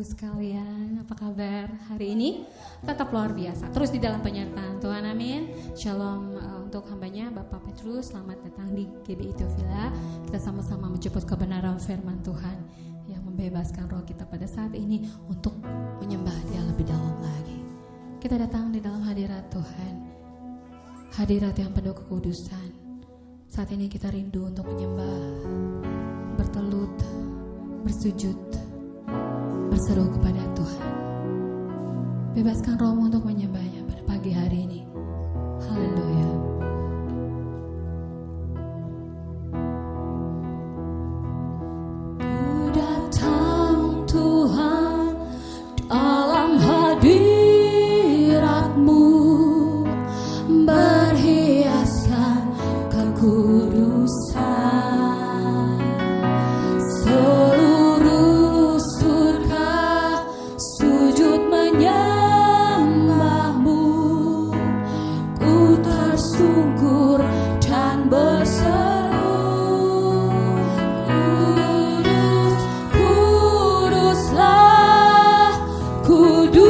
Ibu sekalian, apa kabar hari ini? Tetap luar biasa, terus di dalam penyertaan Tuhan, amin. Shalom untuk hambanya Bapak Petrus, selamat datang di GBI Teofila. Kita sama-sama menjemput kebenaran firman Tuhan yang membebaskan roh kita pada saat ini untuk menyembah Dia lebih dalam lagi. Kita datang di dalam hadirat Tuhan, hadirat yang penuh kekudusan. Saat ini kita rindu untuk menyembah, bertelut, bersujud, berseru kepada Tuhan. Bebaskan rohmu untuk menyembahnya pada pagi hari ini. Haleluya. Ku datang Tuhan dalam hadirat-Mu, berhiaskan kekudusan. Kudus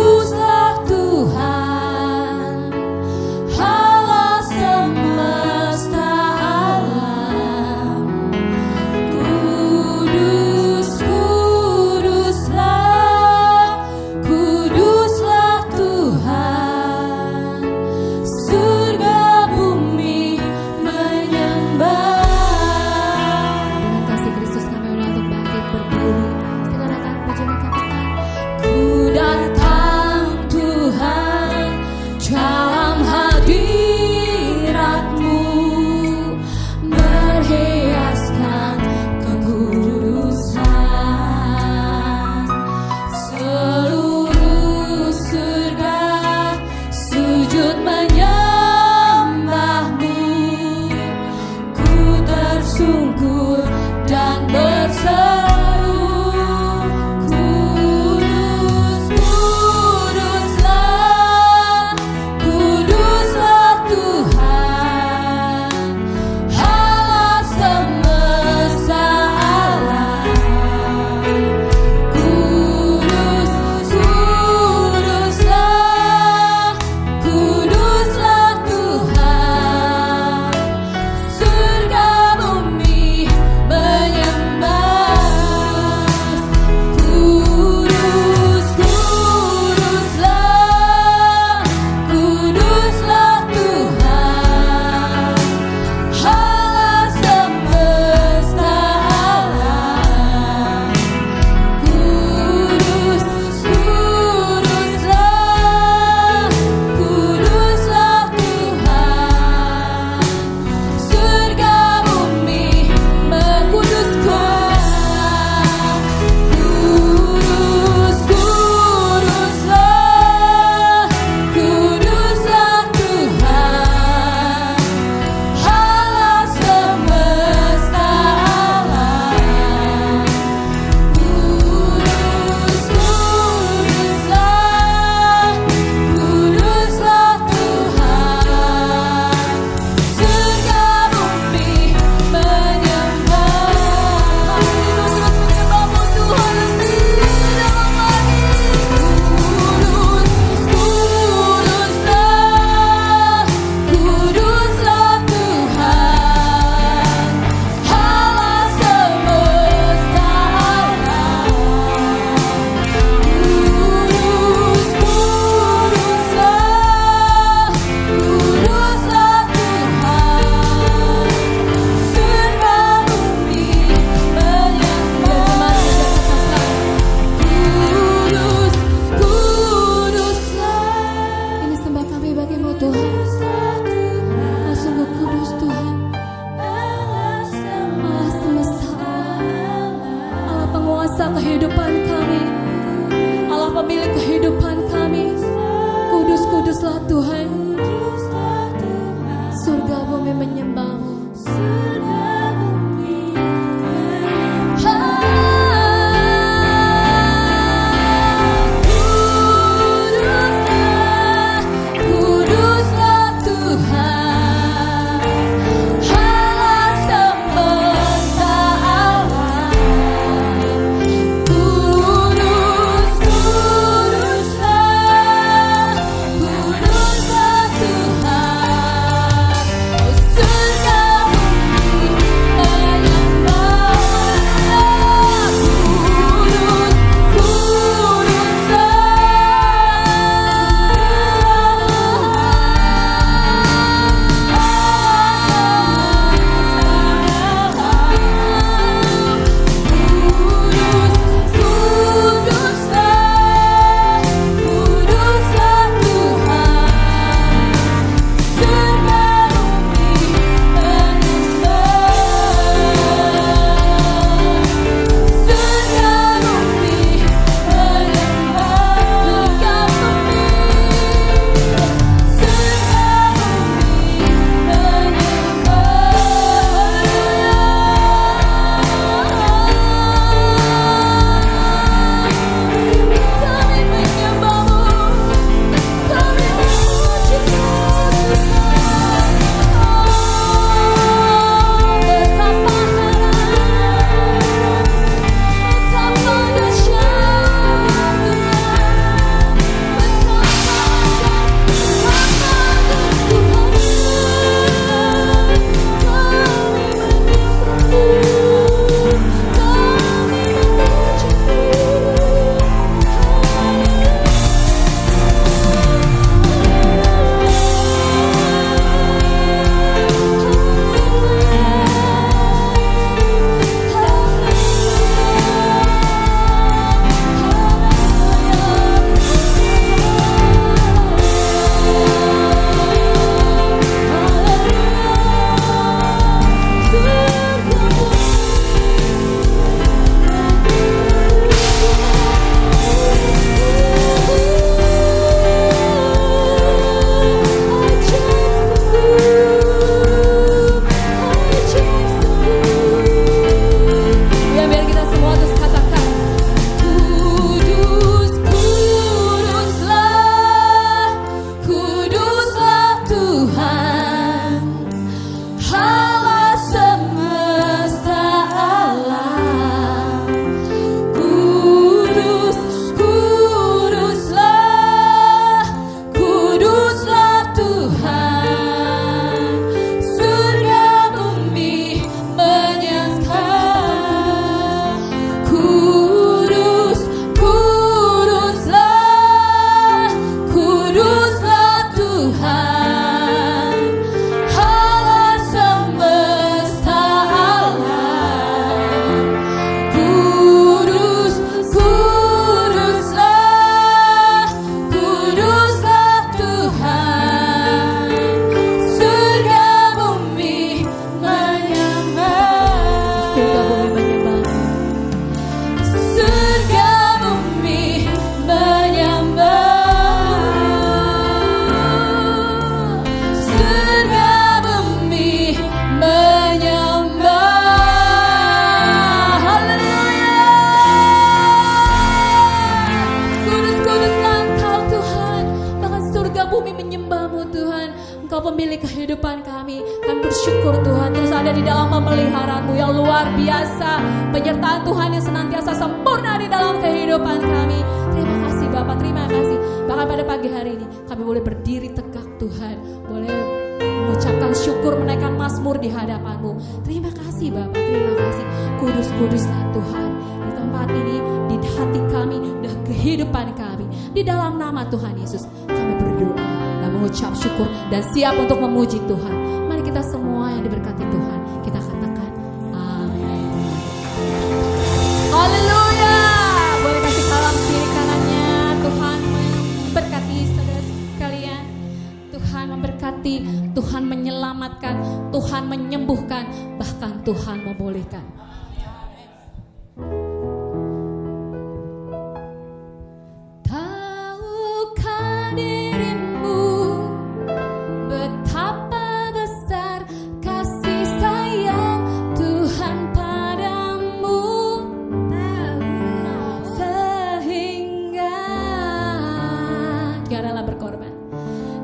Engkau pemilik kehidupan kami. Kami bersyukur Tuhan, terus ada di dalam pemeliharaanmu yang luar biasa. Penyertaan Tuhan yang senantiasa sempurna di dalam kehidupan kami. Terima kasih Bapak, terima kasih. Bahkan pada pagi hari ini kami boleh berdiri tegak Tuhan, boleh mengucapkan syukur, menaikkan mazmur di hadapan-Mu. Terima kasih Bapak, terima kasih. Kudus-kuduslah Tuhan di tempat ini, di hati kami, dan kehidupan kami. Di dalam nama Tuhan Yesus kami berdoa dan mengucap syukur dan siap untuk memuji Tuhan. Mari kita semua yang diberkati Tuhan, kita katakan amin. Haleluya. Boleh kasih salam kiri kanannya. Tuhan memberkati saudara sekalian. Tuhan memberkati, Tuhan menyelamatkan, Tuhan menyembuhkan, bahkan Tuhan memulihkan. Tahukah dirimu betapa besar kasih sayang Tuhan padamu, sehingga Dia rela berkorban.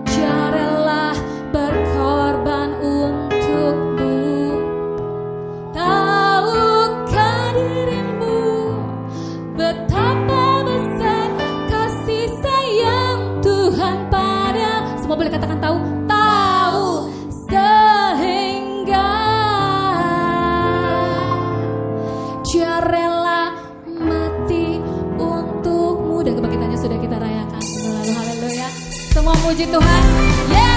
Dia rela berkorban untukmu. Tahukah dirimu betapa besar kasih sayang Tuhan pada. Semua boleh katakan tahu. Tahu, sehingga Dia rela mati untukmu. Dan kebangkitannya sudah kita rayakan minggu lalu. Haleluya. Semua muji Tuhan. Yeah.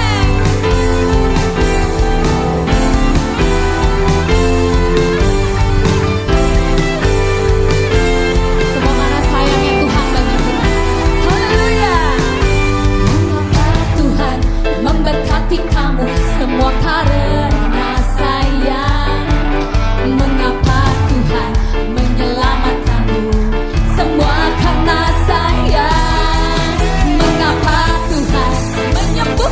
Semua mana sayangnya Tuhan bagi kita. Haleluya. Mengapa Tuhan memberkati kamu semua karena sayang? Mengapa Tuhan menyelamatkanmu semua karena sayang? Mengapa Tuhan menyembuhkanmu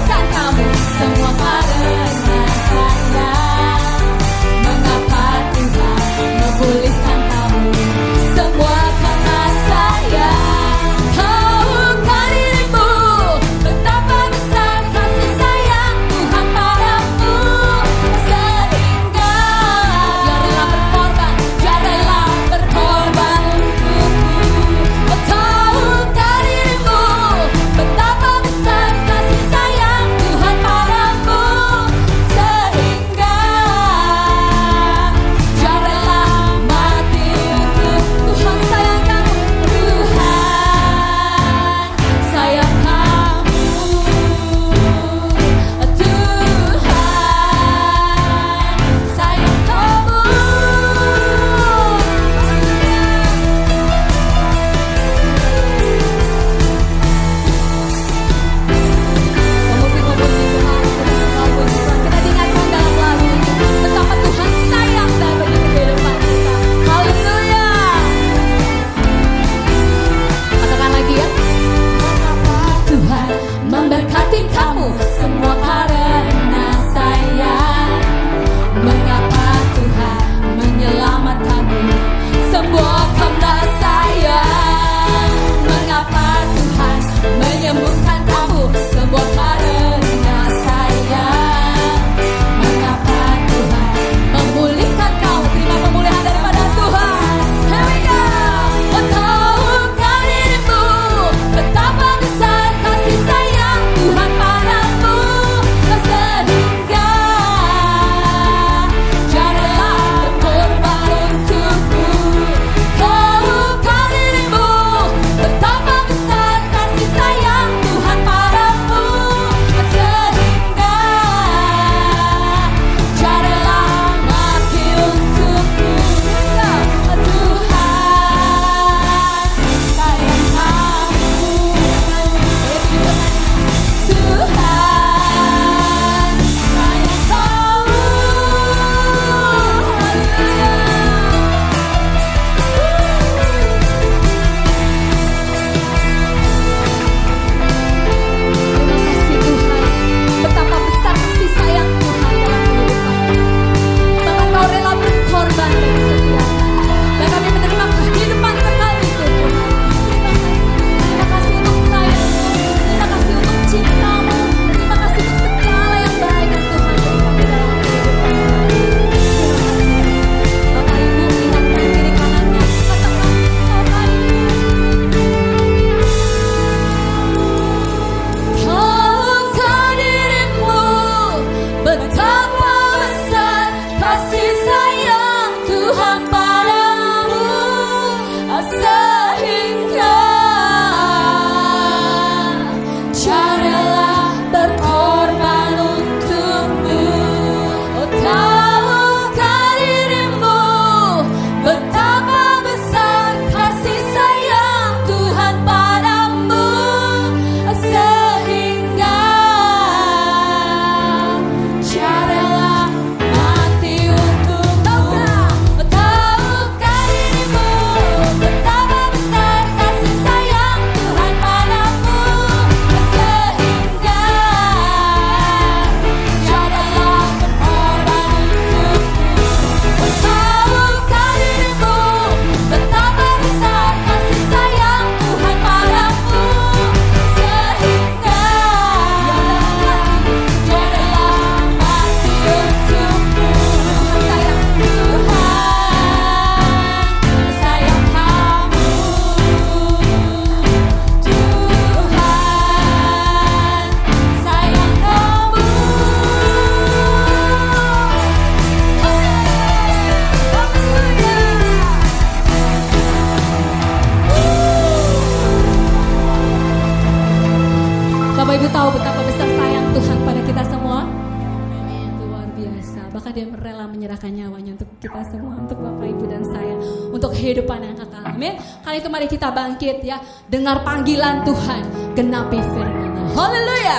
bahkan dia rela menyerahkan nyawanya untuk kita semua, untuk Bapak Ibu dan saya, untuk kehidupan yang kekal. Amin. Karena itu mari kita bangkit ya, dengar panggilan Tuhan, genapi firman-Nya. Haleluya.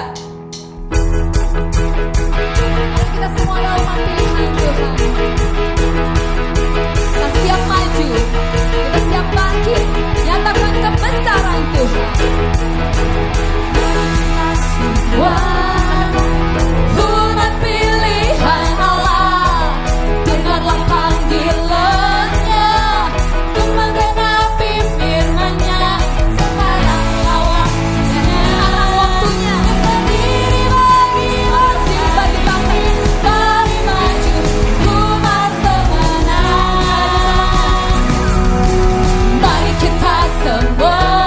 Mari kita semua adalah umat pilihan Tuhan. Kita siap maju, kita siap bangkit, nyatakan kebesaran Tuhan. Semua umat pilihan Allah, dengarlah panggilannya untuk menggenapi firman-Nya. Sekaranglah waktunya, berdiri bagi wajib bagi kami, mari maju umat kemenangan. Mari kita semua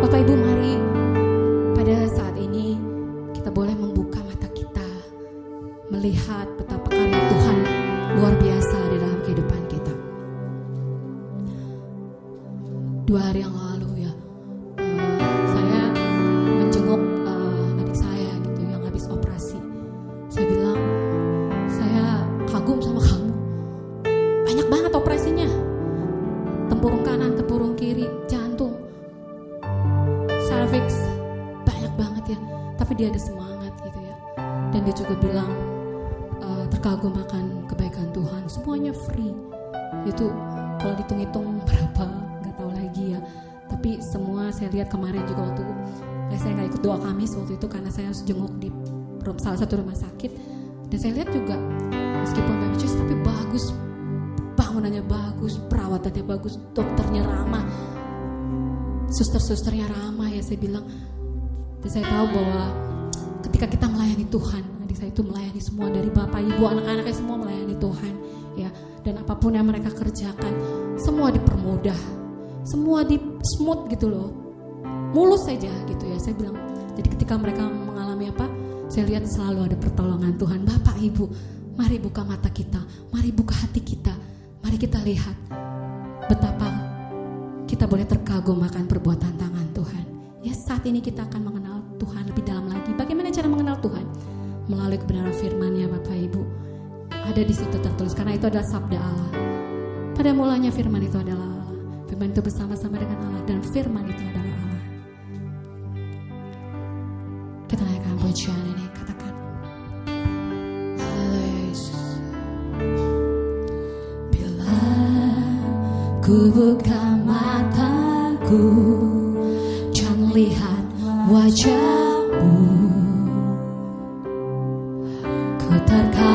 Bapak Ibu, mari pada saat ini kita boleh membuka mata kita, melihat betapa karya Tuhan luar biasa di dalam kehidupan kita. 2 hari yang lalu ya, saya menjenguk adik saya gitu yang habis operasi. Saya bilang, saya kagum sama kamu, banyak banget operasinya. tempurung kanan, tempurung kiri, jantung, cervix, banyak banget ya. Tapi dia ada semangat gitu ya. Dan dia juga bilang terkagum akan kebaikan Tuhan, semuanya free. Itu kalau dihitung-hitung berapa nggak tahu lagi ya. Tapi semua saya lihat kemarin juga waktu saya nggak ikut doa Kamis waktu itu karena saya harus jenguk di salah satu rumah sakit. Dan saya lihat juga meskipun baby church tapi bagus, bangunannya bagus, perawatannya bagus, dokternya ramah, suster-susternya ramah ya saya bilang. Dan saya tahu bahwa ketika kita melayani Tuhan, adik saya itu melayani semua dari bapak, ibu, anak-anaknya semua melayani Tuhan ya. Dan apapun yang mereka kerjakan, semua dipermudah, semua di smooth gitu loh, mulus saja gitu ya saya bilang. Jadi ketika mereka mengalami apa, saya lihat selalu ada pertolongan Tuhan. Bapak Ibu, mari buka mata kita, mari buka hati kita, mari kita lihat betapa kita boleh terkagum akan perbuatan tangan Tuhan. Ya saat ini kita akan mengenal Tuhan lebih dalam lagi. Bagaimana cara mengenal Tuhan? Melalui kebenaran firman-Nya Bapak Ibu. Ada di situ tertulis karena itu adalah sabda Allah. Pada mulanya firman itu adalah Allah. Firman itu bersama-sama dengan Allah dan firman itu adalah Allah. Kita naikkan pujian ini, katakan Halo Yesus. Bila ku buka mataku, jangan lihat wajahmu, ku terkagum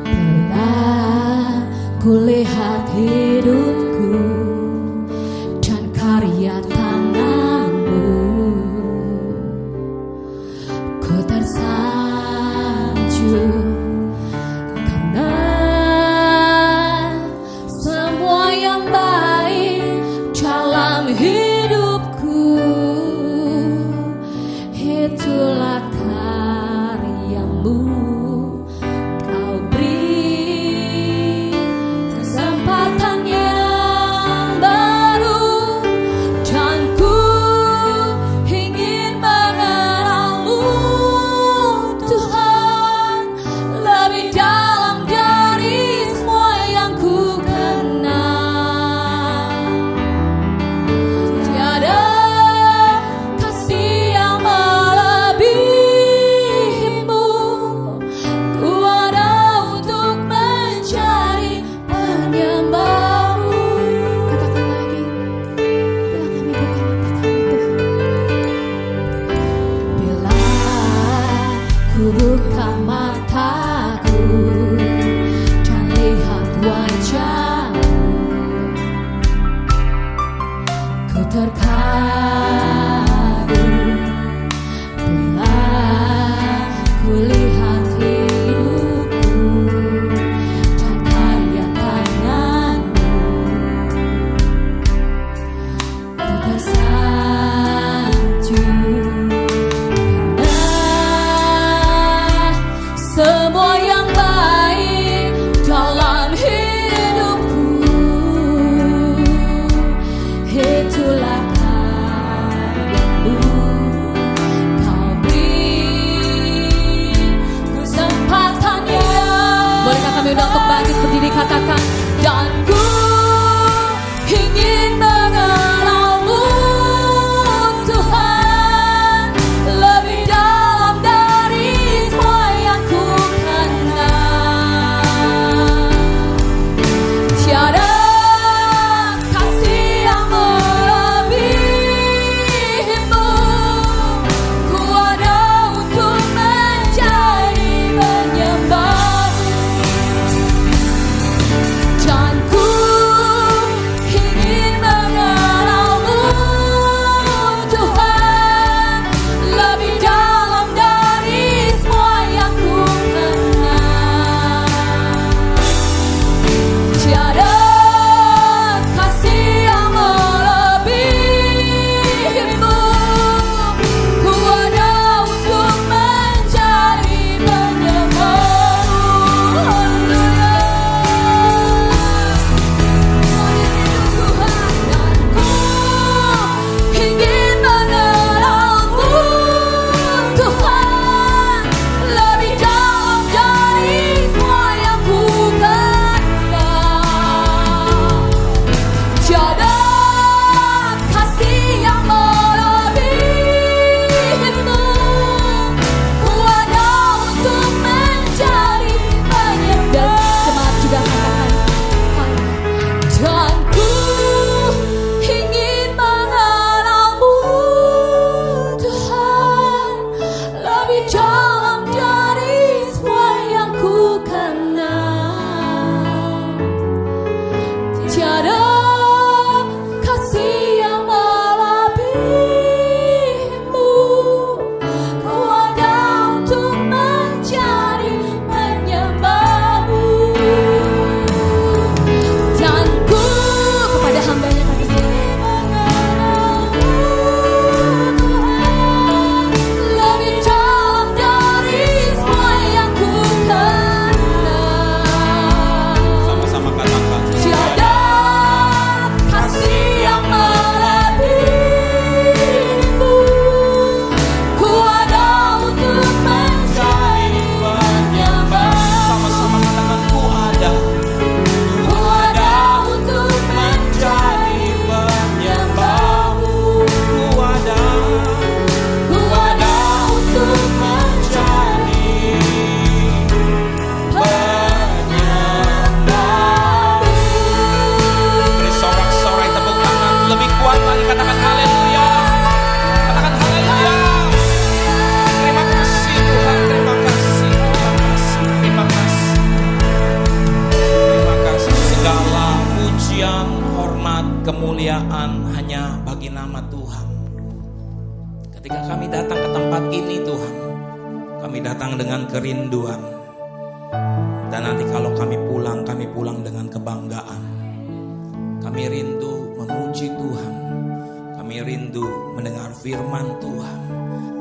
bila ku lihat hidupku dan karya tanganmu, ku tersanjung karena semua yang baik dalam hidupku itulah karyamu. Kau beri kesempatan yang baru dan ku ingin mengenalmu Tuhan lebih dalam dari semua yang ku kenal. Tiada kasih yang melebihimu, ku ada untuk mencari penyembahmu. Katakan lagi, bila kami buka mataku, bila ku buka mataku dan lihat wajahmu, ku terkagum bila ku lihat hidupku dan karya tanganmu, ku tersanjung karena semua yang baik dalam hidupku itulah karyamu. Kau beri kesempatan yang bolehkah kami undang untuk bangkit berdiri, katakan dan ku ingin mengenalmu Tuhan lebih dalam dari semua yang ku kenal. Tiada kasih yang melebihimu, ku ada untuk mencari penyembahmu. kemuliaan hanya bagi nama Tuhan. Ketika kami datang ke tempat ini Tuhan, kami datang dengan kerinduan. Dan nanti kalau kami pulang dengan kebanggaan. Kami rindu memuji Tuhan. Kami rindu mendengar firman Tuhan.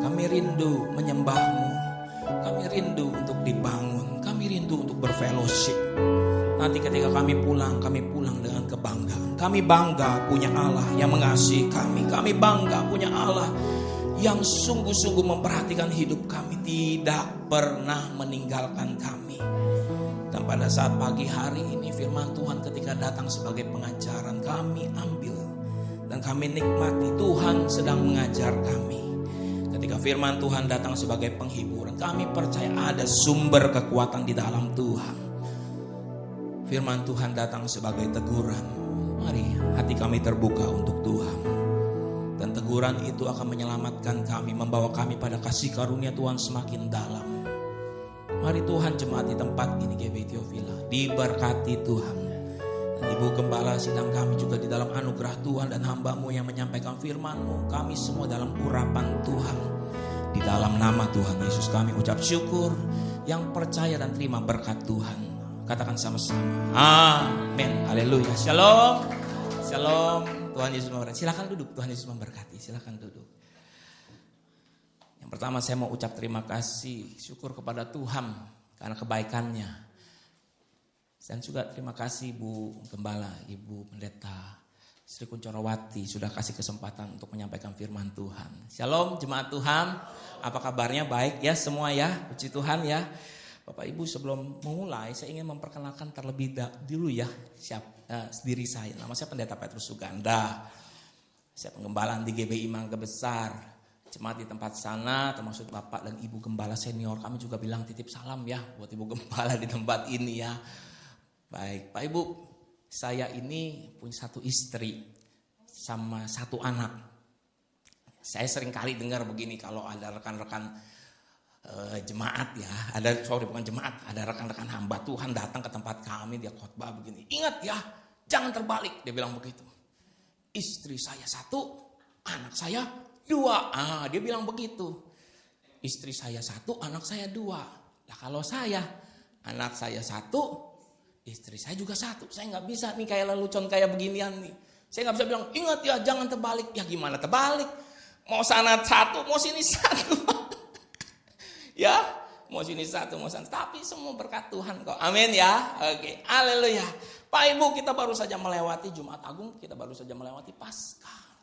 Kami rindu menyembah-Mu. Kami rindu untuk dibangun. Kami rindu untuk berfellowship. Nanti ketika kami pulang dengan kebanggaan. Kami bangga punya Allah yang mengasihi kami. Kami bangga punya Allah yang sungguh-sungguh memperhatikan hidup kami, tidak pernah meninggalkan kami. Dan pada saat pagi hari ini firman Tuhan ketika datang sebagai pengajaran, kami ambil dan kami nikmati. Tuhan sedang mengajar kami. Ketika firman Tuhan datang sebagai penghiburan, kami percaya ada sumber kekuatan di dalam Tuhan. Firman Tuhan datang sebagai teguran. Mari hati kami terbuka untuk Tuhan. Dan teguran itu akan menyelamatkan kami, membawa kami pada kasih karunia Tuhan semakin dalam. Mari Tuhan jemaat di tempat ini GBI Theophila diberkati Tuhan. Dan Ibu Gembala sidang kami juga di dalam anugerah Tuhan dan hamba-Mu yang menyampaikan firman-Mu. Kami semua dalam urapan Tuhan. Di dalam nama Tuhan Yesus kami ucap syukur, yang percaya dan terima berkat Tuhan. Katakan sama-sama. Amin. Haleluya. Shalom. Shalom. Tuhan Yesus memberkati. Silakan duduk. Tuhan Yesus memberkati. Silakan duduk. Yang pertama saya mau ucap terima kasih, syukur kepada Tuhan karena kebaikannya. Dan juga terima kasih Ibu Gembala, Ibu Pendeta Sri Kuncorowati sudah kasih kesempatan untuk menyampaikan firman Tuhan. Shalom jemaat Tuhan. Apa kabarnya? Baik ya semua ya. Puji Tuhan ya. Bapak Ibu, sebelum memulai saya ingin memperkenalkan terlebih dulu ya diri saya. Nama saya Pendeta Petrus Suganda. Saya penggembalaan di GBI Mangga Besar. Jemaat di tempat sana termasuk Bapak dan Ibu Gembala senior, kami juga bilang titip salam ya buat Ibu Gembala di tempat ini ya. Baik Pak Ibu, saya ini punya satu istri sama satu anak. Saya sering kali dengar begini kalau ada rekan-rekan jemaat ya, bukan jemaat, ada rekan-rekan hamba Tuhan datang ke tempat kami, dia khotbah begini, ingat ya, jangan terbalik, dia bilang begitu. Istri saya satu, anak saya dua, dia bilang begitu. Istri saya satu, anak saya dua. Nah kalau saya, anak saya satu, istri saya juga satu. Saya nggak bisa nih kayak lelucon kayak beginian nih. Saya nggak bisa bilang, ingat ya, jangan terbalik. Ya gimana terbalik? Mau sana satu, mau sini satu. Ya, mau sini satu, mau sana. Tapi semua berkat Tuhan kok. Amin ya. Oke, haleluya. Pak Ibu, kita baru saja melewati Jumat Agung, kita baru saja melewati Paskah.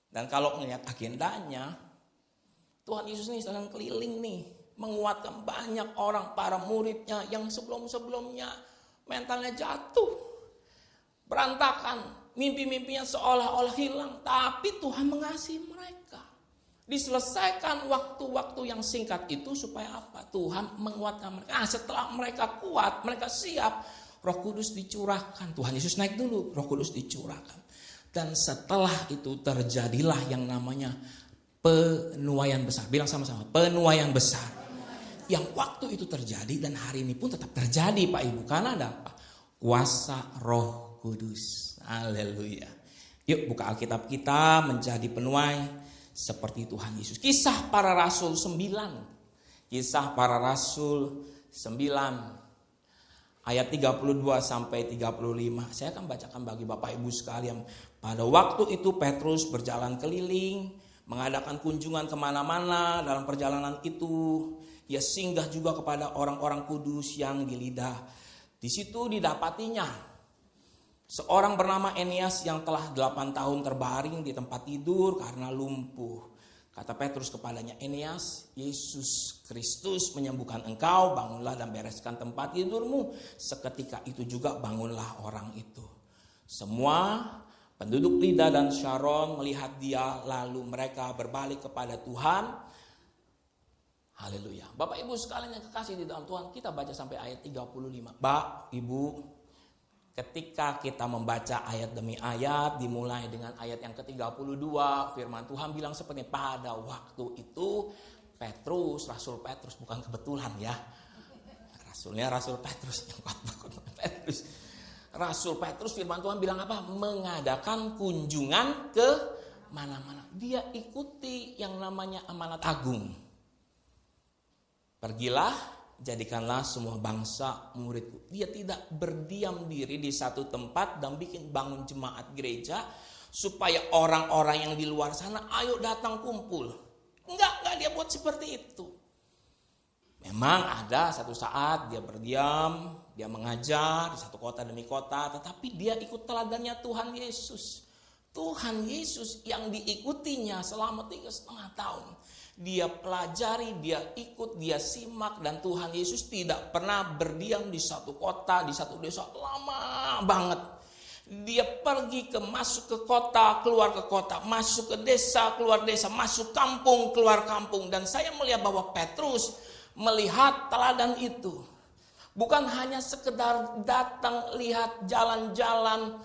Dan kalau melihat agendanya, Tuhan Yesus ini sedang keliling nih, menguatkan banyak orang, para muridnya yang sebelum-sebelumnya mentalnya jatuh, berantakan, mimpi-mimpinya seolah-olah hilang, tapi Tuhan mengasihi mereka. Diselesaikan waktu-waktu yang singkat itu supaya apa? Tuhan menguatkan mereka. Setelah mereka kuat, mereka siap, Roh Kudus dicurahkan. Tuhan Yesus naik dulu, Roh Kudus dicurahkan. Dan setelah itu terjadilah yang namanya penuaian besar. Bilang sama-sama, penuaian besar. Yang waktu itu terjadi dan hari ini pun tetap terjadi Pak Ibu. Karena ada apa? Kuasa Roh Kudus. Haleluya. Yuk buka Alkitab kita menjadi penuai seperti Tuhan Yesus. Kisah para Rasul 9. Kisah para Rasul 9 ayat 32 sampai 35. Saya akan bacakan bagi Bapak Ibu sekalian. Pada waktu itu Petrus berjalan keliling, mengadakan kunjungan kemana-mana. Dalam perjalanan itu ia singgah juga kepada orang-orang kudus yang di Lida. Di situ didapatinya seorang bernama Eneas yang telah 8 tahun terbaring di tempat tidur karena lumpuh. Kata Petrus kepadanya, Eneas, Yesus Kristus menyembuhkan engkau, bangunlah dan bereskan tempat tidurmu. Seketika itu juga bangunlah orang itu. Semua penduduk Lida dan Sharon melihat dia, lalu mereka berbalik kepada Tuhan. Haleluya. Bapak Ibu sekalian yang kekasih di dalam Tuhan, kita baca sampai ayat 35. Bapak, Ibu, ketika kita membaca ayat demi ayat, dimulai dengan ayat yang ke-32, firman Tuhan bilang seperti pada waktu itu Petrus, Rasul Petrus, bukan kebetulan ya. Rasulnya Rasul Petrus, yang Petrus. Rasul Petrus, firman Tuhan bilang apa? Mengadakan kunjungan ke mana-mana. Dia ikuti yang namanya amanat agung. Pergilah, jadikanlah semua bangsa muridku. Dia tidak berdiam diri di satu tempat dan bangun jemaat gereja supaya orang-orang yang di luar sana ayo datang kumpul. Enggak dia buat seperti itu. Memang ada satu saat dia berdiam, dia mengajar di satu kota demi kota, tetapi dia ikut teladannya Tuhan Yesus. Tuhan Yesus yang diikutinya selama 3,5 tahun. Dia pelajari, dia ikut, dia simak, dan Tuhan Yesus tidak pernah berdiam di satu kota, di satu desa lama banget. Dia pergi masuk ke kota, keluar ke kota, masuk ke desa, keluar desa, masuk kampung, keluar kampung. Dan saya melihat bahwa Petrus melihat teladan itu. Bukan hanya sekedar datang lihat jalan-jalan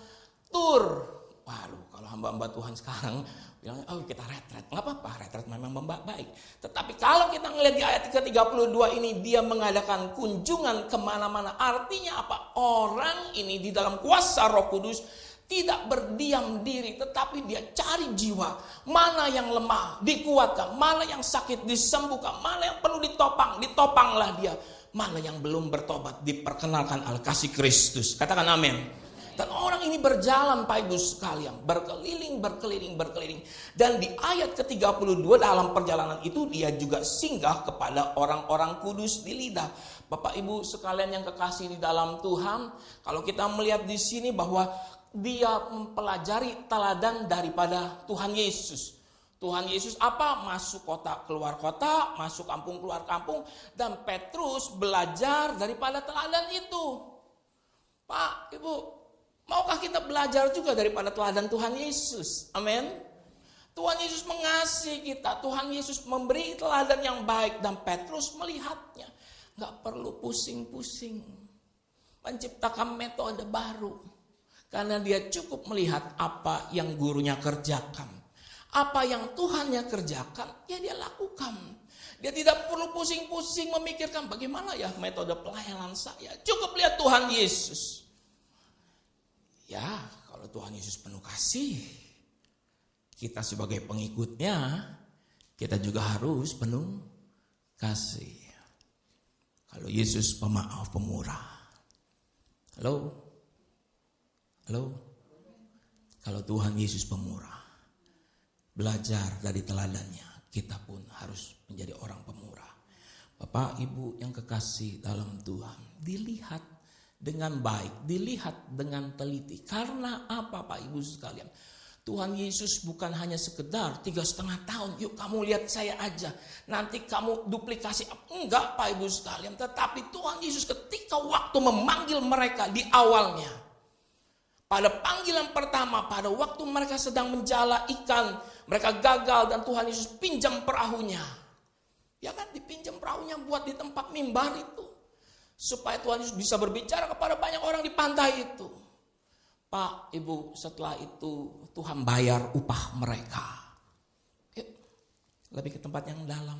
tur. Waduh, kalau hamba-hamba Tuhan sekarang bilang, oh kita retret. Nggak apa-apa, retret memang baik. Tetapi kalau kita ngelihat di ayat ke-32 ini, dia mengadakan kunjungan kemana-mana. Artinya apa? Orang ini di dalam kuasa Roh Kudus tidak berdiam diri, tetapi dia cari jiwa. Mana yang lemah, dikuatkan. Mana yang sakit, disembuhkan. Mana yang perlu ditopang, ditopanglah dia. Mana yang belum bertobat, diperkenalkan al kasih Kristus. Katakan amin. Dan orang ini berjalan, Pak Ibu sekalian, berkeliling. Dan di ayat ke-32 dalam perjalanan itu dia juga singgah kepada orang-orang kudus di Lida. Bapak Ibu sekalian yang kekasih di dalam Tuhan, kalau kita melihat di sini bahwa dia mempelajari teladan daripada Tuhan Yesus. Tuhan Yesus apa? Masuk kota, keluar kota, masuk kampung, keluar kampung. Dan Petrus belajar daripada teladan itu. Pak, Ibu, maukah kita belajar juga daripada teladan Tuhan Yesus? Amin. Tuhan Yesus mengasihi kita. Tuhan Yesus memberi teladan yang baik. Dan Petrus melihatnya. Gak perlu pusing-pusing. Menciptakan metode baru. Karena dia cukup melihat apa yang gurunya kerjakan. Apa yang Tuhannya kerjakan, ya dia lakukan. Dia tidak perlu pusing-pusing memikirkan bagaimana ya metode pelayanan saya. Cukup lihat Tuhan Yesus. Ya, kalau Tuhan Yesus penuh kasih, kita sebagai pengikutnya, kita juga harus penuh kasih. Kalau Yesus pemaaf, pemurah. Halo? Kalau Tuhan Yesus pemurah, belajar dari teladannya, kita pun harus menjadi orang pemurah. Bapak Ibu yang kekasih dalam Tuhan, dilihat dengan baik, dilihat dengan teliti. Karena apa Pak Ibu sekalian? Tuhan Yesus bukan hanya sekedar 3,5 tahun, yuk kamu lihat saya aja, nanti kamu duplikasi. Enggak Pak Ibu sekalian, tetapi Tuhan Yesus ketika waktu memanggil mereka di awalnya, pada panggilan pertama, pada waktu mereka sedang menjala ikan, mereka gagal dan Tuhan Yesus pinjam perahunya. Ya kan, dipinjam perahunya buat di tempat mimbar itu. Supaya Tuhan Yesus bisa berbicara kepada banyak orang di pantai itu. Pak, Ibu, setelah itu Tuhan bayar upah mereka. Yuk, lebih ke tempat yang dalam.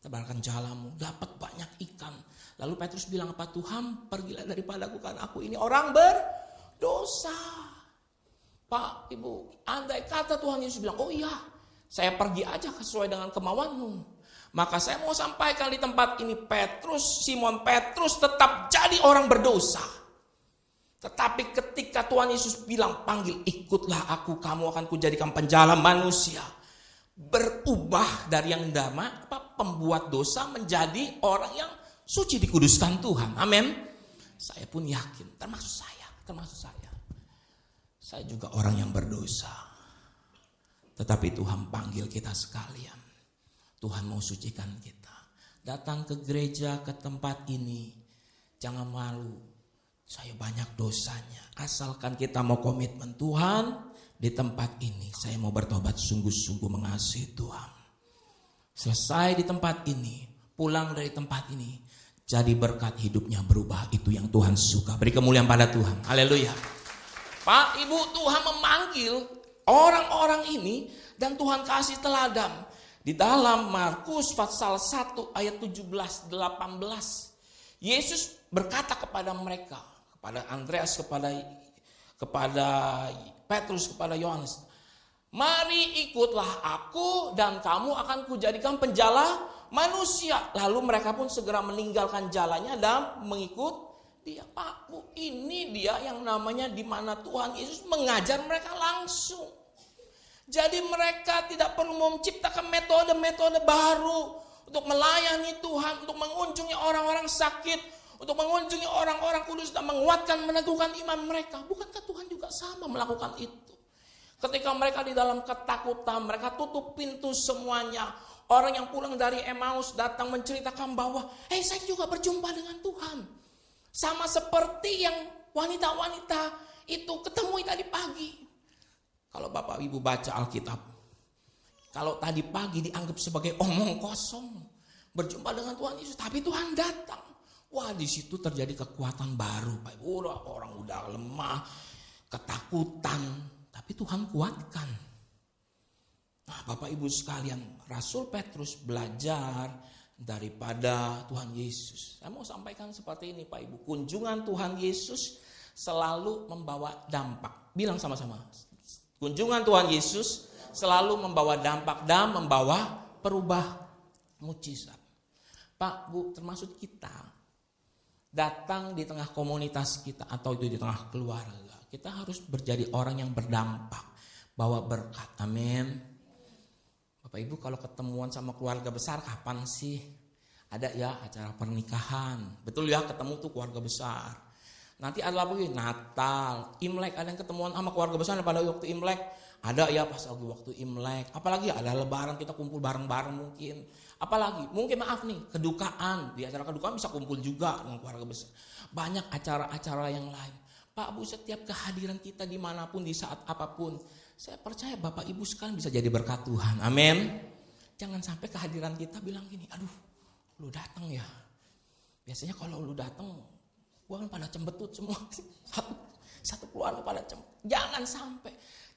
Tebarkan jalamu, dapat banyak ikan. Lalu Petrus bilang apa? Tuhan, pergilah daripadaku karena aku ini orang dosa. Pak, Ibu, andai kata Tuhan Yesus bilang, oh iya, saya pergi aja sesuai dengan kemauanmu. Maka saya mau sampaikan di tempat ini, Simon Petrus tetap jadi orang berdosa. Tetapi ketika Tuhan Yesus bilang, panggil, ikutlah aku, kamu akan kujadikan penjala manusia. Berubah dari yang pembuat dosa menjadi orang yang suci dikuduskan Tuhan. Amin. Saya pun yakin, termasuk saya. Saya juga orang yang berdosa. Tetapi Tuhan panggil kita sekalian. Tuhan mau sucikan kita. Datang ke gereja, ke tempat ini. Jangan malu. Saya banyak dosanya. Asalkan kita mau komitmen, Tuhan, di tempat ini saya mau bertobat sungguh-sungguh mengasihi Tuhan. Selesai di tempat ini, pulang dari tempat ini, jadi berkat hidupnya berubah. Itu yang Tuhan suka. Beri kemuliaan pada Tuhan. Haleluya. Pak, Ibu, Tuhan memanggil orang-orang ini dan Tuhan kasih teladan. Di dalam Markus pasal 1 ayat 17-18. Yesus berkata kepada mereka, kepada Andreas, kepada kepada Petrus, kepada Yohanes, mari ikutlah aku dan kamu akan kujadikan penjala manusia. Lalu mereka pun segera meninggalkan jalannya dan mengikut dia. Pak Bu, ini dia yang namanya di mana Tuhan Yesus mengajar mereka langsung. Jadi mereka tidak perlu menciptakan metode-metode baru untuk melayani Tuhan, untuk mengunjungi orang-orang sakit, untuk mengunjungi orang-orang kudus dan menguatkan, meneguhkan iman mereka. Bukankah Tuhan juga sama melakukan itu? Ketika mereka di dalam ketakutan, mereka tutup pintu semuanya. Orang yang pulang dari Emmaus datang menceritakan bahwa, saya juga berjumpa dengan Tuhan. Sama seperti yang wanita-wanita itu ketemui tadi pagi. Kalau Bapak Ibu baca Alkitab, kalau tadi pagi dianggap sebagai omong kosong, berjumpa dengan Tuhan Yesus, tapi Tuhan datang. Wah, di situ terjadi kekuatan baru, Pak Ibu. Orang udah lemah, ketakutan, tapi Tuhan kuatkan. Nah, Bapak Ibu sekalian, Rasul Petrus belajar daripada Tuhan Yesus. Saya mau sampaikan seperti ini, Pak Ibu. Kunjungan Tuhan Yesus selalu membawa dampak. Bilang sama-sama. Kunjungan Tuhan Yesus selalu membawa dampak dan membawa perubah mujizat. Pak Bu, termasuk kita datang di tengah komunitas kita atau itu di tengah keluarga, kita harus menjadi orang yang berdampak, bawa berkat. Amin. Bapak Ibu, kalau ketemuan sama keluarga besar kapan sih? Ada ya acara pernikahan, betul ya, ketemu tuh keluarga besar. Nanti ada lagi Natal, Imlek, ada yang ketemuan sama keluarga besar pada waktu Imlek. Ada ya pas lagi waktu Imlek. Apalagi ada Lebaran, kita kumpul bareng-bareng mungkin. Apalagi mungkin maaf nih, kedukaan. Di acara kedukaan bisa kumpul juga dengan keluarga besar. Banyak acara-acara yang lain. Pak Bu, setiap kehadiran kita dimanapun, di saat apapun, saya percaya Bapak Ibu sekalian bisa jadi berkat Tuhan. Amin. Jangan sampai kehadiran kita bilang gini, aduh lu datang ya. Biasanya kalau lu datang, gua kan pada cembetut semua. Satu keluarga pada cembetut. Jangan sampai.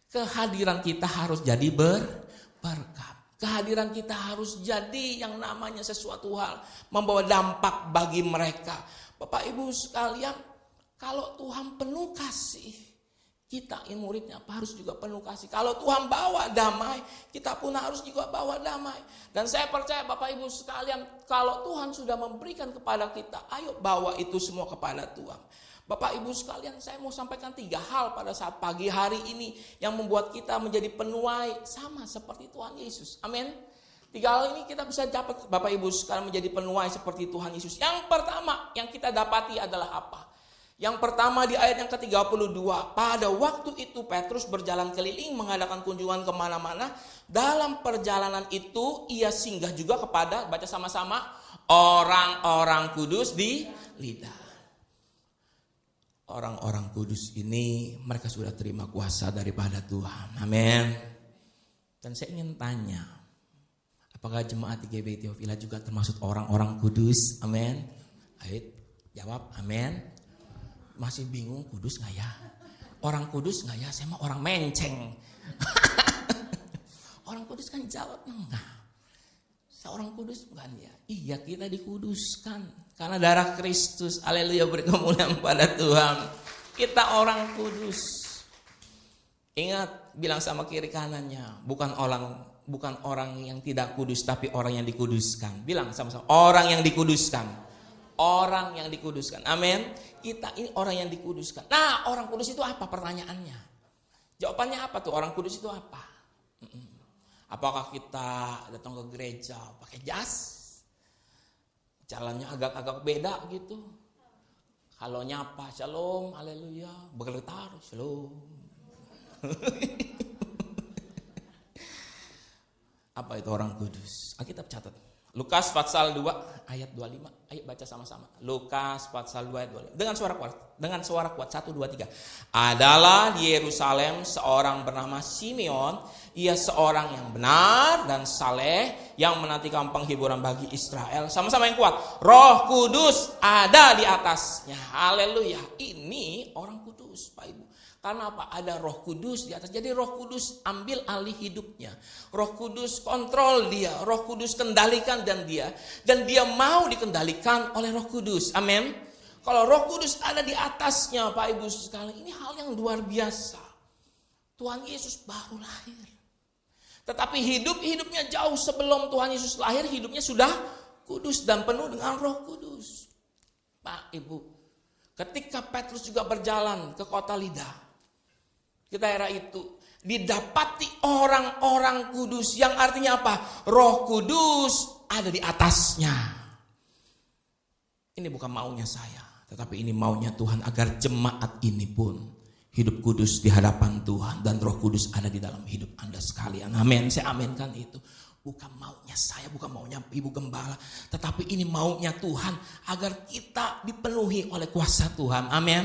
Kehadiran kita harus jadi berkat. Kehadiran kita harus jadi yang namanya sesuatu hal, membawa dampak bagi mereka. Bapak Ibu sekalian, kalau Tuhan penuh kasih, kita yang muridnya harus juga penuh kasih. Kalau Tuhan bawa damai, kita pun harus juga bawa damai. Dan saya percaya Bapak Ibu sekalian, kalau Tuhan sudah memberikan kepada kita, ayo bawa itu semua kepada Tuhan. Bapak Ibu sekalian, saya mau sampaikan 3 hal pada saat pagi hari ini yang membuat kita menjadi penuai sama seperti Tuhan Yesus. Amin. 3 hal ini kita bisa dapat Bapak Ibu sekalian menjadi penuai seperti Tuhan Yesus. Yang pertama yang kita dapati adalah apa? Yang pertama di ayat yang ke-32. Pada waktu itu Petrus berjalan keliling mengadakan kunjungan kemana-mana. Dalam perjalanan itu ia singgah juga kepada, baca sama-sama, orang-orang kudus di Lida. Orang-orang kudus ini mereka sudah terima kuasa daripada Tuhan. Amin. Dan saya ingin tanya, apakah jemaat di GBI Theophila juga termasuk orang-orang kudus? Amin. Ayo jawab amin. Masih bingung kudus gak ya? Orang kudus gak ya? Saya mah orang menceng. Orang kudus kan Jawa Tengah. Seorang kudus bukan ya? Iya, kita dikuduskan karena darah Kristus. Haleluya, beri kemuliaan pada Tuhan. Kita orang kudus. Ingat, bilang sama kiri kanannya, bukan orang yang tidak kudus, tapi orang yang dikuduskan. Bilang sama-sama, orang yang dikuduskan. Orang yang dikuduskan. Amin. Kita ini orang yang dikuduskan. Nah, orang kudus itu apa pertanyaannya? Jawabannya apa tuh? Orang kudus itu apa? Apakah kita datang ke gereja pakai jas? Jalannya agak-agak beda gitu. Kalau nyapa, shalom, haleluya. Bergetar, shalom. Apa itu orang kudus? Alkitab catat. Lukas pasal 2 ayat 25. Ayo baca sama-sama. Lukas pasal 2 ayat 25. Dengan suara kuat 1 2 3. Adalah di Yerusalem seorang bernama Simeon, ia seorang yang benar dan saleh yang menantikan penghiburan bagi Israel. Sama-sama yang kuat. Roh Kudus ada di atasnya. Haleluya. Ini orang kudus, Pak Ibu. Karena apa? Ada Roh Kudus di atas. Jadi Roh Kudus ambil alih hidupnya. Roh Kudus kontrol dia. Roh Kudus kendalikan dan dia mau dikendalikan oleh Roh Kudus. Amin. Kalau Roh Kudus ada di atasnya, Pak Ibu sekalian, ini hal yang luar biasa. Tuhan Yesus baru lahir. Tetapi hidupnya jauh sebelum Tuhan Yesus lahir, hidupnya sudah kudus dan penuh dengan Roh Kudus. Pak Ibu, ketika Petrus juga berjalan ke kota Lida, di daerah itu didapati orang-orang kudus, yang artinya apa? Roh Kudus ada di atasnya. Ini bukan maunya saya, tetapi ini maunya Tuhan agar jemaat ini pun hidup kudus di hadapan Tuhan dan Roh Kudus ada di dalam hidup Anda sekalian. Amin. Saya aminkan itu. Bukan maunya saya, bukan maunya Ibu Gembala, tetapi ini maunya Tuhan agar kita dipenuhi oleh kuasa Tuhan. Amin.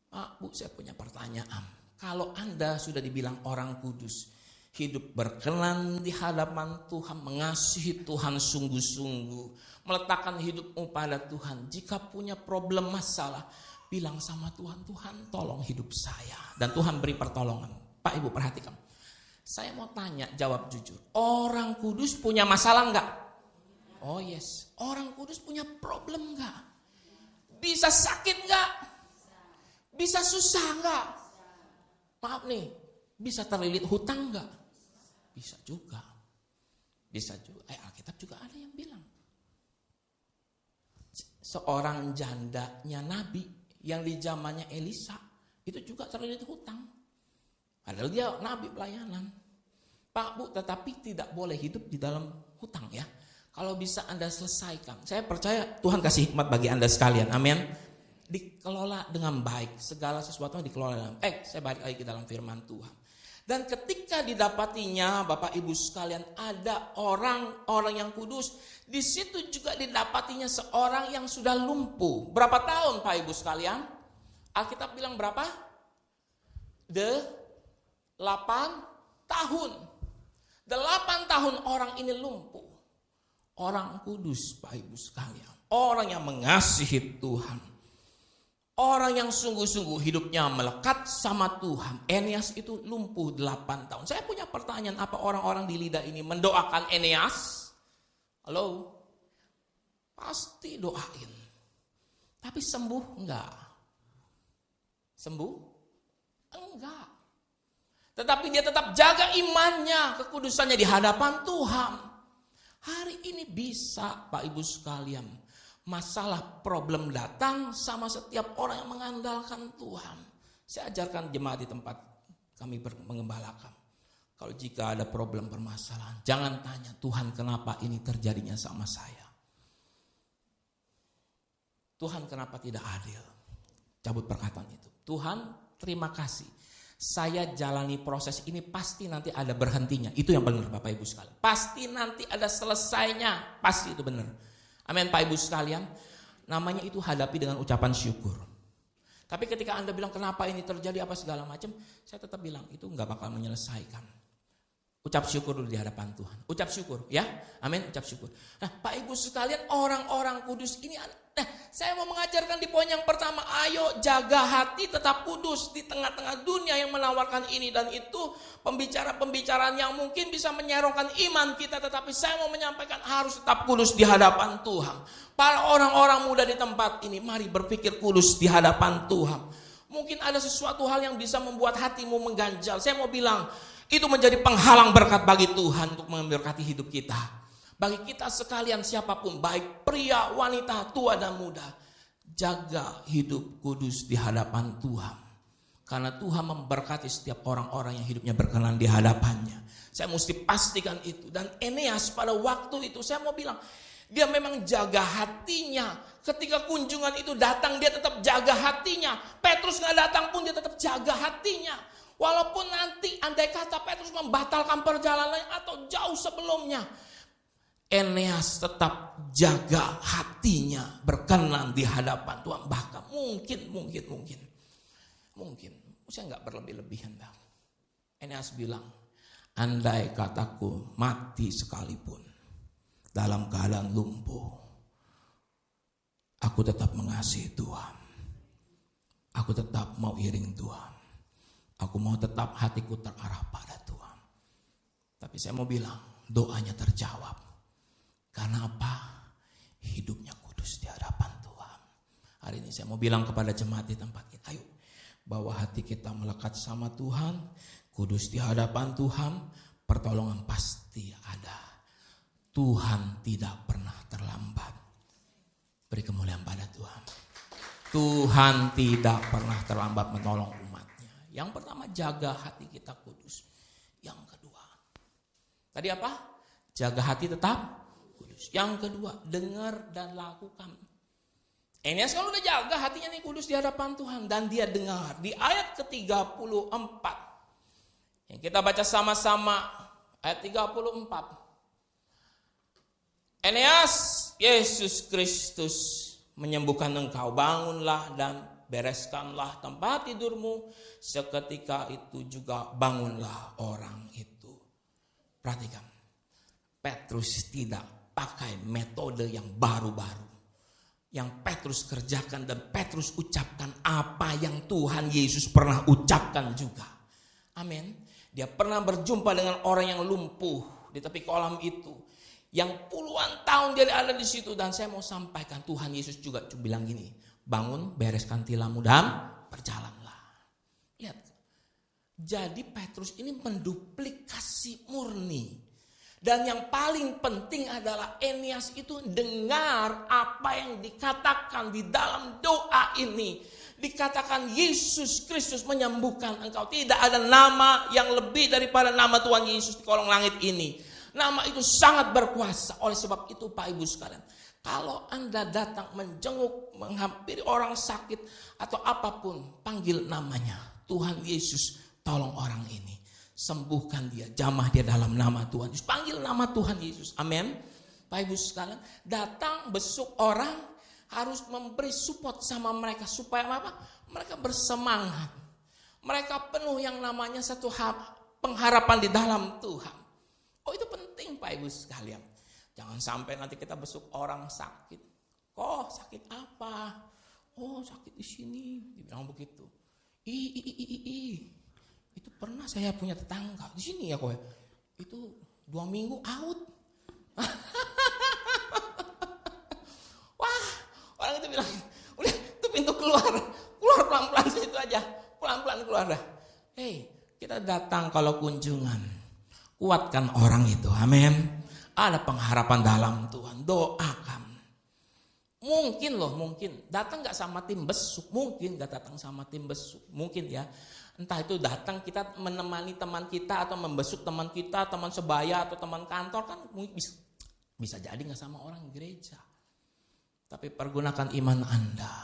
Pak, Bu, saya punya pertanyaan. Kalau Anda sudah dibilang orang kudus, hidup berkenan di hadapan Tuhan, mengasihi Tuhan sungguh-sungguh, meletakkan hidupmu pada Tuhan. Jika punya problem masalah, bilang sama Tuhan, Tuhan tolong hidup saya. Dan Tuhan beri pertolongan. Pak Ibu perhatikan. Saya mau tanya, jawab jujur. Orang kudus punya masalah enggak? Oh yes. Orang kudus punya problem enggak? Bisa sakit enggak? Bisa susah enggak? Maaf nih, bisa terlilit hutang enggak? Bisa juga. Bisa juga. Alkitab juga ada yang bilang. Seorang jandanya Nabi yang di zamannya Elisa itu juga terlilit hutang. Padahal dia Nabi pelayanan. Pak, Bu, tetapi tidak boleh hidup di dalam hutang ya. Kalau bisa Anda selesaikan. Saya percaya Tuhan kasih hikmat bagi Anda sekalian. Amin. Dikelola dengan baik. Segala sesuatu dikelola dengan baik. Saya balik lagi ke dalam firman Tuhan. Dan ketika didapatinya Bapak Ibu sekalian ada orang-orang yang kudus, di situ juga didapatinya seorang yang sudah lumpuh. Berapa tahun Pak Ibu sekalian? Alkitab bilang berapa? 8 tahun. 8 tahun orang ini lumpuh. Orang kudus Pak Ibu sekalian. Orang yang mengasihi Tuhan. Orang yang sungguh-sungguh hidupnya melekat sama Tuhan. Eneas itu lumpuh 8 tahun. Saya punya pertanyaan, apa orang-orang di Lida ini mendoakan Eneas? Halo? Pasti doain. Tapi sembuh enggak? Sembuh? Enggak. Tetapi dia tetap jaga imannya, kekudusannya di hadapan Tuhan. Hari ini bisa Pak Ibu sekalian. Masalah problem datang sama setiap orang yang mengandalkan Tuhan. Saya ajarkan jemaat di tempat kami mengembalakan. Kalau jika ada problem permasalahan, jangan tanya Tuhan kenapa ini terjadinya sama saya. Tuhan kenapa tidak adil? Cabut perkataan itu. Tuhan terima kasih. Saya jalani proses ini pasti nanti ada berhentinya. Itu yang benar Bapak Ibu sekalian. Pasti nanti ada selesainya. Pasti itu benar. Amin Pak Ibu sekalian. Namanya itu hadapi dengan ucapan syukur. Tapi ketika Anda bilang kenapa ini terjadi apa segala macam, saya tetap bilang itu gak bakal menyelesaikan. Ucap syukur dulu di hadapan Tuhan. Ucap syukur ya. Amin, ucap syukur. Nah Pak Ibu sekalian, orang-orang kudus ini, saya mau mengajarkan di poin yang pertama, ayo jaga hati tetap kudus di tengah-tengah dunia yang menawarkan ini dan itu, pembicaraan-pembicaraan yang mungkin bisa menyerongkan iman kita, tetapi saya mau menyampaikan harus tetap kudus di hadapan Tuhan. Para orang-orang muda di tempat ini, mari berpikir kudus di hadapan Tuhan. Mungkin ada sesuatu hal yang bisa membuat hatimu mengganjal. Saya mau bilang, itu menjadi penghalang berkat bagi Tuhan untuk memberkati hidup kita. Bagi kita sekalian siapapun, baik pria, wanita, tua dan muda, jaga hidup kudus di hadapan Tuhan. Karena Tuhan memberkati setiap orang-orang yang hidupnya berkenan di hadapannya. Saya mesti pastikan itu. Dan Eneas pada waktu itu, saya mau bilang, dia memang jaga hatinya. Ketika kunjungan itu datang, dia tetap jaga hatinya. Petrus gak datang pun dia tetap jaga hatinya. Walaupun nanti andai kata Petrus membatalkan perjalanannya atau jauh sebelumnya, Eneas tetap jaga hatinya berkenan di hadapan Tuhan. Bahkan mungkin saya nggak berlebih-lebihan bang. Eneas bilang, andai kataku mati sekalipun dalam keadaan lumpuh, aku tetap mengasihi Tuhan. Aku tetap mau iring Tuhan. Aku mau tetap hatiku terarah pada Tuhan. Tapi saya mau bilang, doanya terjawab. Karena apa? Hidupnya kudus di hadapan Tuhan. Hari ini saya mau bilang kepada jemaat di tempat kita, ayo bawa hati kita melekat sama Tuhan, kudus di hadapan Tuhan, pertolongan pasti ada. Tuhan tidak pernah terlambat. Beri kemuliaan pada Tuhan. Tuhan tidak pernah terlambat menolong umatnya. Yang pertama, jaga hati kita kudus. Yang kedua, tadi apa? Jaga hati tetap kudus. Yang kedua, dengar dan lakukan. Eneas kalau udah jaga hatinya nih kudus di hadapan Tuhan dan dia dengar. Di ayat ke-34 yang kita baca sama-sama, ayat 34. Eneas, Yesus Kristus menyembuhkan engkau, bangunlah dan bereskanlah tempat tidurmu. Seketika itu juga bangunlah orang itu. Perhatikan, Petrus tidak pakai metode yang baru-baru. Yang Petrus kerjakan dan Petrus ucapkan apa yang Tuhan Yesus pernah ucapkan juga. Amin. Dia pernah berjumpa dengan orang yang lumpuh di tepi kolam itu. Yang puluhan tahun dia ada di situ. Dan saya mau sampaikan, Tuhan Yesus juga bilang gini, bangun, bereskan tilammu dan berjalanlah. Lihat. Jadi Petrus ini menduplikasi murni. Dan yang paling penting adalah Eneas itu dengar apa yang dikatakan di dalam doa ini. Dikatakan Yesus Kristus menyembuhkan engkau. Tidak ada nama yang lebih daripada nama Tuhan Yesus di kolong langit ini. Nama itu sangat berkuasa. Oleh sebab itu Pak Ibu sekalian, kalau Anda datang menjenguk, menghampiri orang sakit atau apapun, panggil namanya. Tuhan Yesus, tolong orang ini. Sembuhkan dia, jamah dia dalam nama Tuhan Yesus. Panggil nama Tuhan Yesus. Amin. Bapak Ibu sekalian, datang besuk orang harus memberi support sama mereka supaya apa? Mereka bersemangat. Mereka penuh yang namanya satu pengharapan di dalam Tuhan. Oh, itu penting Pak Ibu sekalian. Jangan sampai nanti kita besuk orang sakit. Kok sakit apa? Oh, sakit di sini. Dibilang begitu. Itu pernah saya punya tetangga di sini ya kok. Itu 2 minggu out. Wah, orang itu bilang, udah itu pintu keluar pelan-pelan situ aja, pelan-pelan keluar dah. Hei, kita datang kalau kunjungan, kuatkan orang itu, amin. Ada pengharapan dalam Tuhan, doakan. Mungkin datang nggak sama tim besuk, mungkin nggak datang sama tim besuk, mungkin ya. Entah itu datang kita menemani teman kita atau membesuk teman kita, teman sebaya atau teman kantor, kan bisa jadi gak sama orang gereja. Tapi pergunakan iman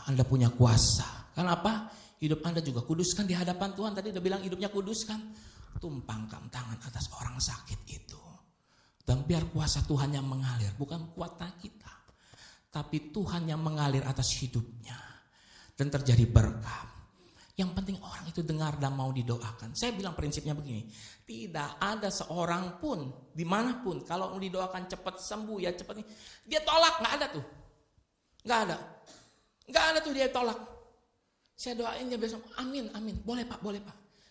Anda punya kuasa. Kenapa? Hidup Anda juga kuduskan di hadapan Tuhan. Tadi udah bilang hidupnya kuduskan. Tumpangkan tangan atas orang sakit itu. Dan biar kuasa Tuhan yang mengalir, bukan kuasa kita. Tapi Tuhan yang mengalir atas hidupnya. Dan terjadi berkat. Yang penting orang itu dengar dan mau didoakan. Saya bilang prinsipnya begini. Tidak ada seorang pun, dimanapun, kalau didoakan cepat sembuh ya cepat. Dia tolak, gak ada tuh. Gak ada tuh dia tolak. Saya doain dia besok, amin. Boleh pak.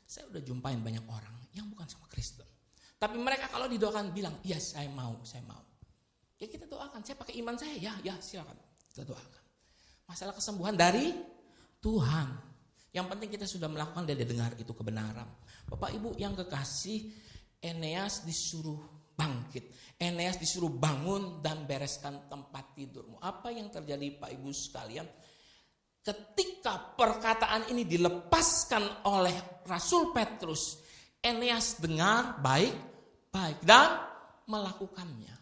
Saya udah jumpain banyak orang yang bukan sama Kristen. Tapi mereka kalau didoakan bilang, iya saya mau. Ya kita doakan, saya pakai iman saya, ya silakan. Kita doakan. Masalah kesembuhan dari Tuhan. Yang penting kita sudah melakukan dan dia dengar itu kebenaran. Bapak Ibu yang kekasih, Eneas disuruh bangkit. Eneas disuruh bangun dan bereskan tempat tidurmu. Apa yang terjadi Pak Ibu sekalian? Ketika perkataan ini dilepaskan oleh Rasul Petrus, Eneas dengar baik dan melakukannya.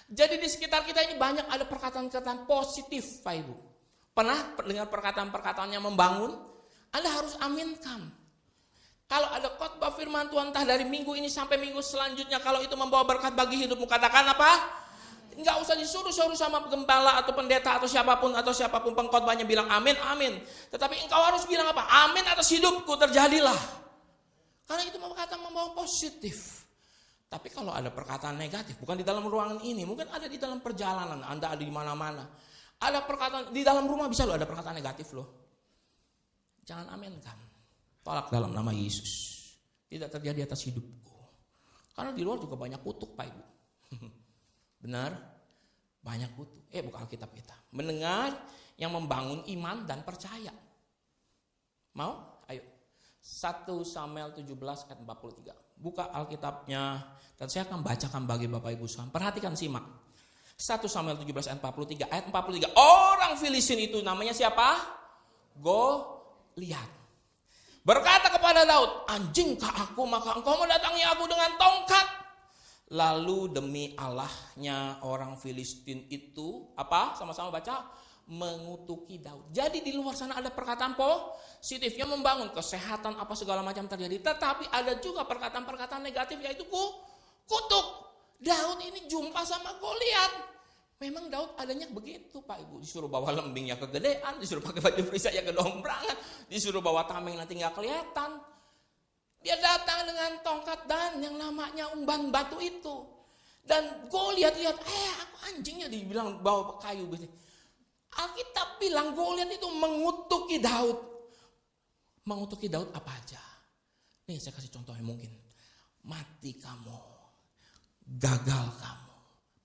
Jadi di sekitar kita ini banyak ada perkataan-perkataan positif Pak Ibu. Pernah dengar perkataan-perkataan yang membangun? Anda harus aminkan. Kalau ada khotbah firman Tuhan entah dari minggu ini sampai minggu selanjutnya, kalau itu membawa berkat bagi hidupmu, katakan apa? Enggak usah disuruh sama gembala atau pendeta atau siapapun pengkhotbahnya bilang amin. Tetapi engkau harus bilang apa? Amin atas hidupku terjadilah. Karena itu perkataan membawa positif. Tapi kalau ada perkataan negatif, bukan di dalam ruangan ini, mungkin ada di dalam perjalanan, Anda ada di mana-mana. Ada perkataan di dalam rumah bisa loh ada perkataan negatif loh. Jangan aminkan. Tolak dalam nama Yesus. Tidak terjadi atas hidupku. Karena di luar juga banyak kutuk Pak Ibu. Benar? banyak butuh. Buka Alkitab kita. Mendengar yang membangun iman dan percaya. Mau? Ayo. 1 Samuel 17 ayat 43. Buka Alkitabnya dan saya akan bacakan bagi Bapak Ibu sekalian. Perhatikan, simak. 1 Samuel 17 ayat 43. Ayat 43. Orang Filistin itu namanya siapa? Goliat. Berkata kepada Daud, anjingkah aku maka engkau mendatangi aku dengan tongkat? Lalu demi Allahnya orang Filistin itu, apa? Sama-sama baca, mengutuki Daud. Jadi di luar sana ada perkataan positifnya membangun kesehatan apa segala macam terjadi. Tetapi ada juga perkataan-perkataan negatif yaitu kutuk. Daud ini jumpa sama Goliat. Memang Daud adanya begitu Pak Ibu. Disuruh bawa lembingnya kegedean, disuruh pakai baju perisai yang kedombrangan, disuruh bawa tameng nanti gak kelihatan. Dia datang dengan tongkat dan yang namanya umban batu itu. Dan Goliat lihat, aku anjingnya dibilang bawa kayu. Alkitab bilang Goliat itu mengutuki Daud. Mengutuki Daud apa aja? Nih saya kasih contohnya mungkin. Mati kamu. Gagal kamu.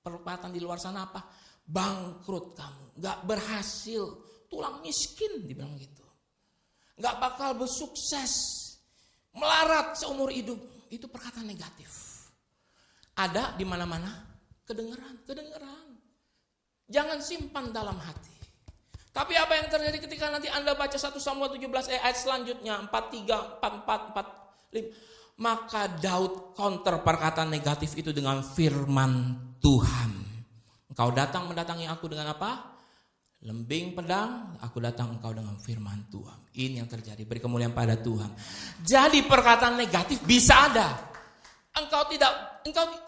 Perempatan di luar sana apa? Bangkrut kamu. Gak berhasil. Tulang miskin dibilang gitu. Gak bakal bersukses. Melarat seumur hidup. Itu perkataan negatif. Ada di mana-mana. Kedengeran. Jangan simpan dalam hati. Tapi apa yang terjadi ketika nanti Anda baca 1 Samuel 17 ayat selanjutnya 43, 44, 45. Maka Daud counter perkataan negatif itu dengan firman Tuhan. Engkau datang mendatangi aku dengan apa? Lembing pedang, aku datang engkau dengan firman Tuhan. Ini yang terjadi, beri kemuliaan pada Tuhan. Jadi perkataan negatif bisa ada. Engkau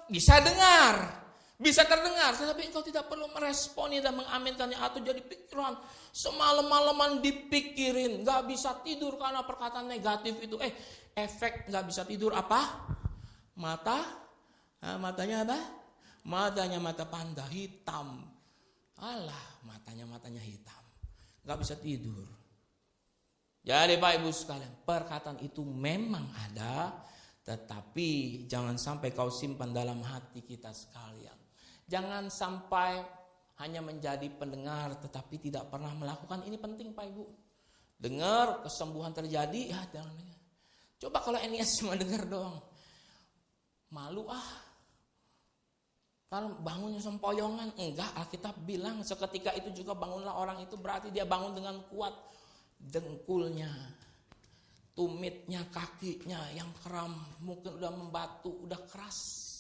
bisa dengar. Bisa terdengar, tetapi engkau tidak perlu meresponi dan mengaminkannya atau jadi pikiran. Semalam-malaman dipikirin, gak bisa tidur karena perkataan negatif itu. Efek gak bisa tidur apa? Matanya apa? Matanya mata panda, hitam. Matanya hitam. Gak bisa tidur. Jadi Pak Ibu sekalian, perkataan itu memang ada, tetapi jangan sampai kau simpan dalam hati kita sekalian. Jangan sampai hanya menjadi pendengar tetapi tidak pernah melakukan. Ini penting Pak Ibu. Dengar, kesembuhan terjadi, jangan dengar. Coba kalau Enias cuma dengar doang. Malu Kalau bangunnya sempoyongan, enggak. Alkitab bilang seketika itu juga bangunlah orang itu, berarti dia bangun dengan kuat. Dengkulnya, tumitnya, kakinya yang kram, mungkin udah membatu, udah keras.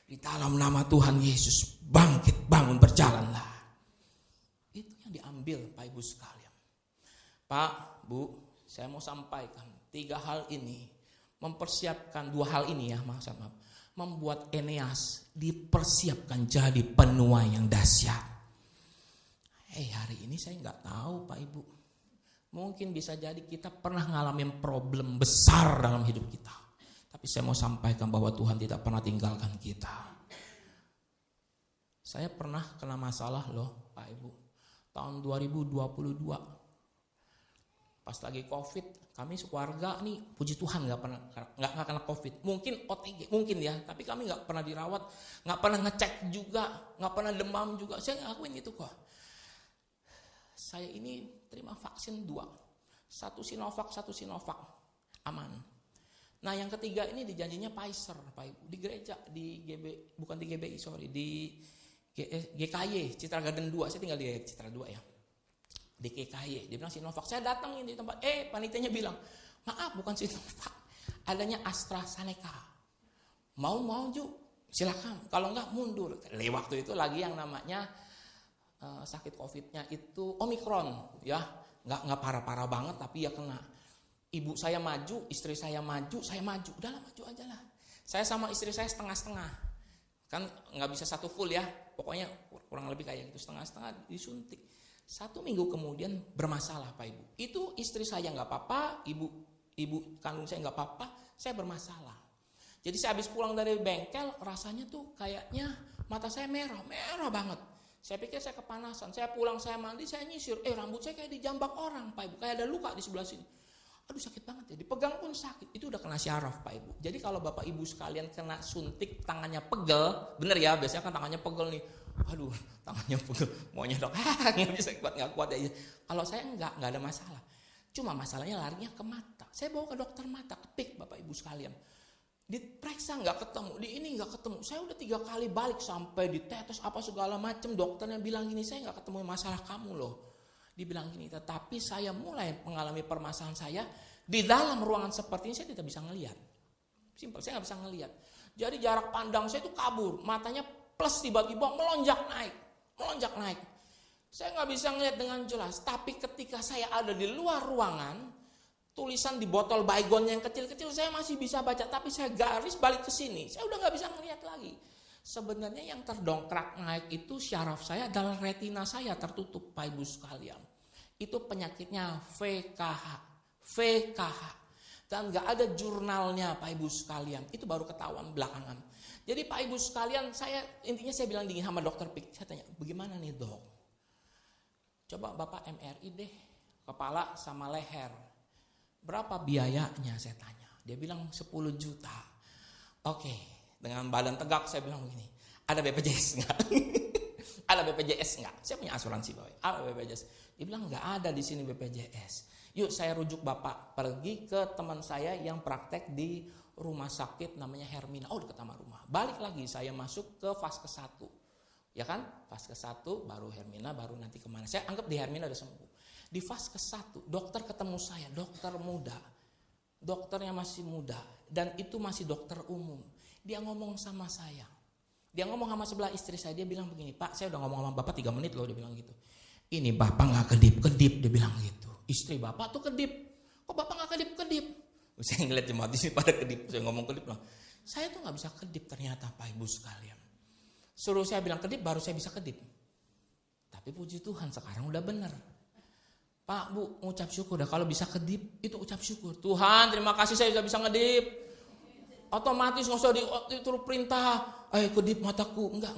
Di dalam nama Tuhan Yesus bangkit, bangun, berjalanlah. Itu yang diambil Pak Ibu sekalian. Pak, Bu, saya mau sampaikan 3 hal ini. Mempersiapkan 2 hal ini ya, maaf. Membuat Eneas dipersiapkan jadi penuai yang dahsyat. Hari ini saya gak tahu Pak Ibu. Mungkin bisa jadi kita pernah ngalamin problem besar dalam hidup kita. Tapi saya mau sampaikan bahwa Tuhan tidak pernah tinggalkan kita. Saya pernah kena masalah loh Pak Ibu. Tahun 2022. Pas lagi COVID, kami sekeluarga nih puji Tuhan gak kena COVID. Mungkin OTG, mungkin ya. Tapi kami gak pernah dirawat, gak pernah ngecek juga, gak pernah demam juga. Saya ngakuin itu kok. Saya ini terima vaksin 2. 1 Sinovac, aman. Nah yang ketiga ini dijanjinya Pfizer Pak Ibu. Di gereja, di GKY, Citra Garden 2. Saya tinggal di Citra 2 ya. Di GKY, dia bilang Sinovac. Saya datang di tempat, panitianya bilang, maaf bukan Sinovac, adanya AstraZeneca. Mau Ju, silakan. Kalau enggak mundur. Waktu itu lagi yang namanya sakit COVID-nya itu Omikron ya. Enggak parah-parah banget tapi ya kena. Ibu saya maju, istri saya maju, saya maju. Udahlah maju aja lah. Saya sama istri saya setengah-setengah. Kan nggak bisa satu full ya. Pokoknya kurang lebih kayak gitu, setengah-setengah disuntik. 1 minggu kemudian bermasalah Pak Ibu. Itu istri saya nggak apa-apa, ibu kandung saya nggak apa-apa, saya bermasalah. Jadi saya habis pulang dari bengkel, rasanya tuh kayaknya mata saya merah banget. Saya pikir saya kepanasan. Saya pulang, saya mandi, saya nyisir. Rambut saya kayak dijambak orang Pak Ibu. Kayak ada luka di sebelah sini. Aduh sakit banget ya, dipegang pun sakit. Itu udah kena syaraf Pak Ibu. Jadi kalau Bapak Ibu sekalian kena suntik tangannya pegel, bener ya, biasanya kan tangannya pegel nih. Aduh tangannya pegel, maunya dok, nggak bisa nggak kuat aja. Kalau saya nggak ada masalah. Cuma masalahnya larinya ke mata. Saya bawa ke dokter mata, kepik Bapak Ibu sekalian. Diperiksa nggak ketemu, di ini nggak ketemu. Saya udah 3 kali balik sampai ditetes apa segala macam. Dokternya bilang gini, saya nggak ketemu masalah kamu loh. Dibilang gini, tetapi saya mulai mengalami permasalahan saya di dalam ruangan seperti ini, saya tidak bisa ngelihat. Simpel, saya nggak bisa ngelihat. Jadi jarak pandang saya itu kabur, matanya plus tiba-tiba melonjak naik. Saya nggak bisa ngelihat dengan jelas. Tapi ketika saya ada di luar ruangan, tulisan di botol baygon yang kecil-kecil saya masih bisa baca, tapi saya garis balik ke sini, saya udah nggak bisa ngelihat lagi. Sebenarnya yang terdongkrak naik itu syaraf saya adalah retina saya tertutup Pak Ibu sekalian. Itu penyakitnya VKH. Dan gak ada jurnalnya Pak Ibu sekalian. Itu baru ketahuan belakangan. Jadi Pak Ibu sekalian, intinya saya bilang dingin sama dokter Pik. Saya tanya, bagaimana nih dok? Coba Bapak MRI deh, kepala sama leher. Berapa biayanya saya tanya. Dia bilang 10 juta. Oke, dengan badan tegak saya bilang begini. Ada BPJS enggak? Ada BPJS enggak? Saya punya asuransi Bapak. Ada BPJS. Dia bilang enggak ada di sini BPJS. Yuk saya rujuk Bapak pergi ke teman saya yang praktek di rumah sakit namanya Hermina. Oh dekat sama rumah. Balik lagi saya masuk ke fase 1. Ya kan? Fase 1 baru Hermina, baru nanti kemana. Saya anggap di Hermina udah sembuh. Di fase 1 dokter ketemu saya, dokter muda. Dokternya masih muda dan itu masih dokter umum. Dia ngomong sama saya. Dia ngomong sama sebelah istri saya, dia bilang begini, Pak saya udah ngomong sama Bapak 3 menit loh, dia bilang gitu. Ini Bapak gak kedip-kedip, dia bilang gitu. Istri Bapak tuh kedip, kok Bapak gak kedip-kedip? Saya ngeliat jemaat di sini pada kedip, saya ngomong kedip lah. Saya tuh gak bisa kedip ternyata Pak Ibu sekalian. Suruh saya bilang kedip, baru saya bisa kedip. Tapi puji Tuhan sekarang udah bener. Pak Bu, ucap syukur dah, kalau bisa kedip itu ucap syukur. Tuhan terima kasih saya bisa ngedip. Otomatis gak usah dituruh perintah, ayo kedip mataku, enggak.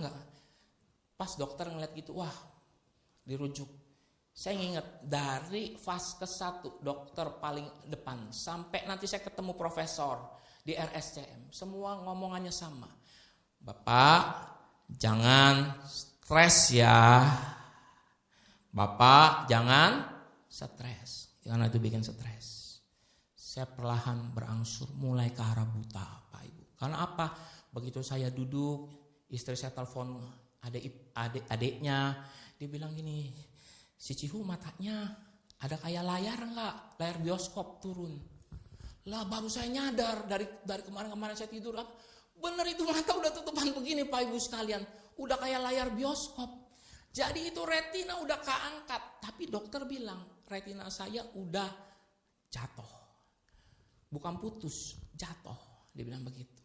Pas dokter ngeliat gitu, wah dirujuk. Saya nginget dari fase 1 dokter paling depan sampai nanti saya ketemu profesor di RSCM, semua ngomongannya sama. Bapak jangan stres ya. Bapak jangan stres, karena itu bikin stres. Saya perlahan berangsur mulai ke arah buta Pak Ibu. Karena apa? Begitu saya duduk, istri saya telepon adiknya, dia bilang gini, si Cihu matanya ada kayak layar enggak? Layar bioskop turun. Lah baru saya nyadar dari kemarin saya tidur. Bener itu mata udah tutupan begini Pak Ibu sekalian. Udah kayak layar bioskop. Jadi itu retina udah keangkat. Tapi dokter bilang retina saya udah jatuh. Bukan putus, jatuh. Dia bilang begitu.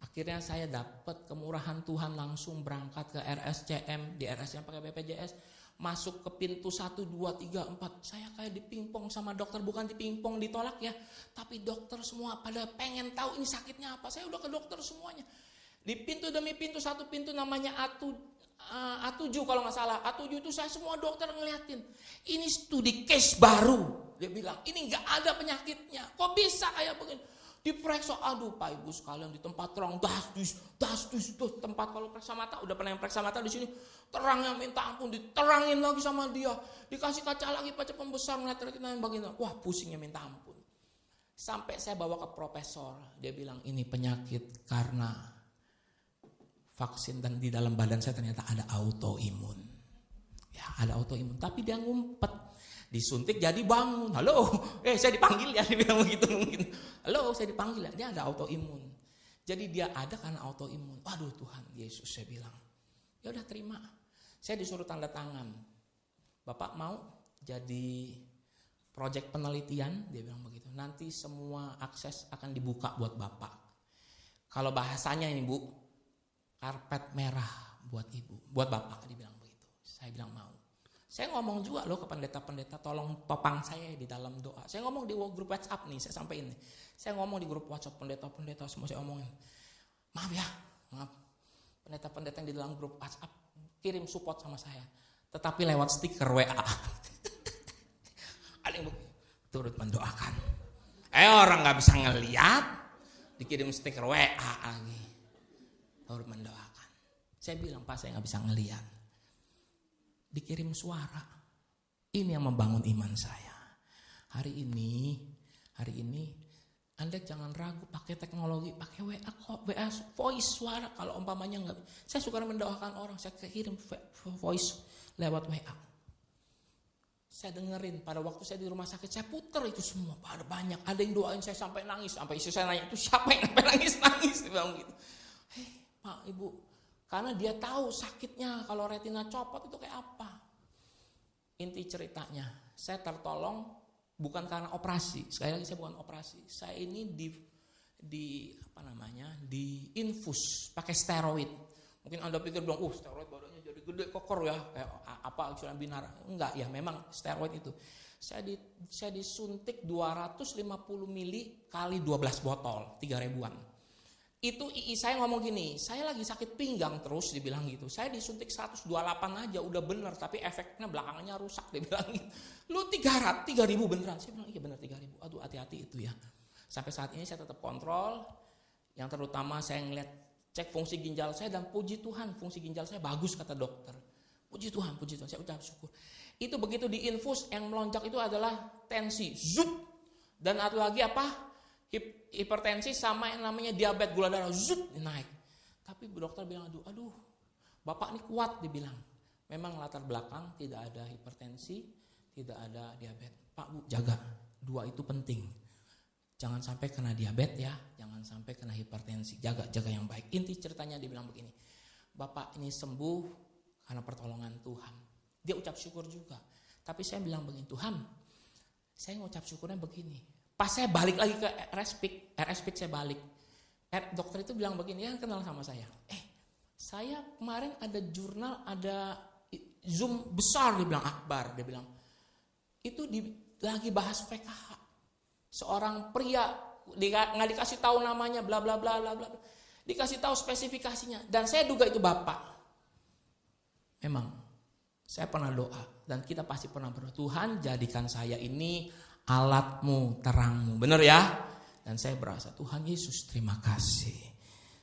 Akhirnya saya dapat kemurahan Tuhan langsung berangkat ke RSCM. Di RSCM pakai BPJS. Masuk ke pintu 1, 2, 3, 4. Saya kayak dipingpong sama dokter. Bukan dipingpong ditolak ya. Tapi dokter semua pada pengen tahu ini sakitnya apa. Saya udah ke dokter semuanya. Di pintu demi pintu, satu pintu namanya A7 kalau nggak salah. A7 itu saya semua dokter ngeliatin. Ini studi case baru. Dia bilang ini nggak ada penyakitnya. Kok bisa kayak begini? Diperiksa, aduh Pak Ibu sekalian di tempat terang, das tuh tempat kalau periksa mata, udah pernah yang periksa mata di sini, terangnya minta ampun, diterangin lagi sama dia, dikasih kaca lagi kaca pembesar ngeliat retina yang bagian, wah pusingnya minta ampun. Sampai saya bawa ke profesor, dia bilang ini penyakit karena vaksin dan di dalam badan saya ternyata ada autoimun. Ya ada autoimun, tapi dia ngumpet. Disuntik jadi bangun. Halo, saya dipanggil ya, dia bilang begitu mungkin. Halo, saya dipanggil ya, dia ada autoimun. Jadi dia ada karena autoimun. Waduh Tuhan Yesus, saya bilang. Ya udah terima. Saya disuruh tanda tangan. Bapak mau jadi proyek penelitian? Dia bilang begitu. Nanti semua akses akan dibuka buat Bapak. Kalau bahasanya ini Bu, karpet merah buat Ibu, buat Bapak, dia bilang begitu. Saya bilang mau. Saya ngomong juga loh ke pendeta-pendeta, tolong topang saya di dalam doa. Saya ngomong di grup WhatsApp nih, saya sampaikan nih. Saya ngomong di grup WhatsApp pendeta-pendeta semua saya omongin. Maaf. Pendeta-pendeta yang di dalam grup WhatsApp kirim support sama saya. Tetapi lewat stiker WA. Ada yang turut mendoakan. Orang nggak bisa ngeliat, dikirim stiker WA lagi, turut mendoakan. Saya bilang, Pak, saya nggak bisa ngeliat, dikirim suara. Ini yang membangun iman saya. Hari ini Anda jangan ragu pakai teknologi, pakai WA kok, WA voice suara. Kalau umpamanya nggak, saya suka mendoakan orang, saya kirim voice lewat WA. Saya dengerin pada waktu saya di rumah sakit, saya puter itu semua, ada banyak. Ada yang doain saya sampai nangis, sampai istri saya nanya, itu siapa yang sampai nangis? Dia bilang gitu. Pak, Ibu, karena dia tahu sakitnya kalau retina copot itu kayak apa. Inti ceritanya, saya tertolong bukan karena operasi. Sekali lagi, saya bukan operasi. Saya ini di infus pakai steroid. Mungkin Anda pikir bilang, steroid badannya jadi gede kokor ya, kayak apa istilah binara. Enggak, ya memang steroid itu. Saya disuntik 250 mili kali 12 botol, 3 ribuan. Itu II saya ngomong gini, saya lagi sakit pinggang terus, dibilang gitu. Saya disuntik 128 aja udah bener, tapi efeknya belakangannya rusak, dia bilang gitu. Lu 3.000 beneran? Saya bilang iya bener 3.000. Aduh, hati-hati itu ya. Sampai saat ini saya tetap kontrol. Yang terutama saya ngeliat cek fungsi ginjal saya, dan puji Tuhan fungsi ginjal saya bagus kata dokter. Puji Tuhan, saya ucap syukur. Itu begitu diinfus, yang melonjak itu adalah tensi, zup. Dan ada lagi apa? Hipertensi sama yang namanya diabetes, gula darah, zup, naik. Tapi dokter bilang, aduh, Bapak ini kuat, dibilang. Memang latar belakang tidak ada hipertensi, tidak ada diabetes. Pak, Bu, jaga. 2 itu penting. Jangan sampai kena diabetes ya, jangan sampai kena hipertensi. Jaga yang baik. Inti ceritanya dia bilang begini, Bapak ini sembuh karena pertolongan Tuhan. Dia ucap syukur juga. Tapi saya bilang begini, Tuhan, saya ngucap syukurnya begini. Pas saya balik lagi ke RS Peak saya balik. Dokter itu bilang begini, yang kenal sama saya. Saya kemarin ada jurnal, ada Zoom besar, dia bilang akbar, dia bilang. Itu lagi bahas PKH. Seorang pria, nggak dikasih tahu namanya, bla bla bla bla bla. Dikasih tahu spesifikasinya, dan saya duga itu Bapak. Memang, saya pernah doa, dan kita pasti pernah berdoa, Tuhan jadikan saya ini alatmu, terangmu, benar ya? Dan saya berasa, Tuhan Yesus terima kasih,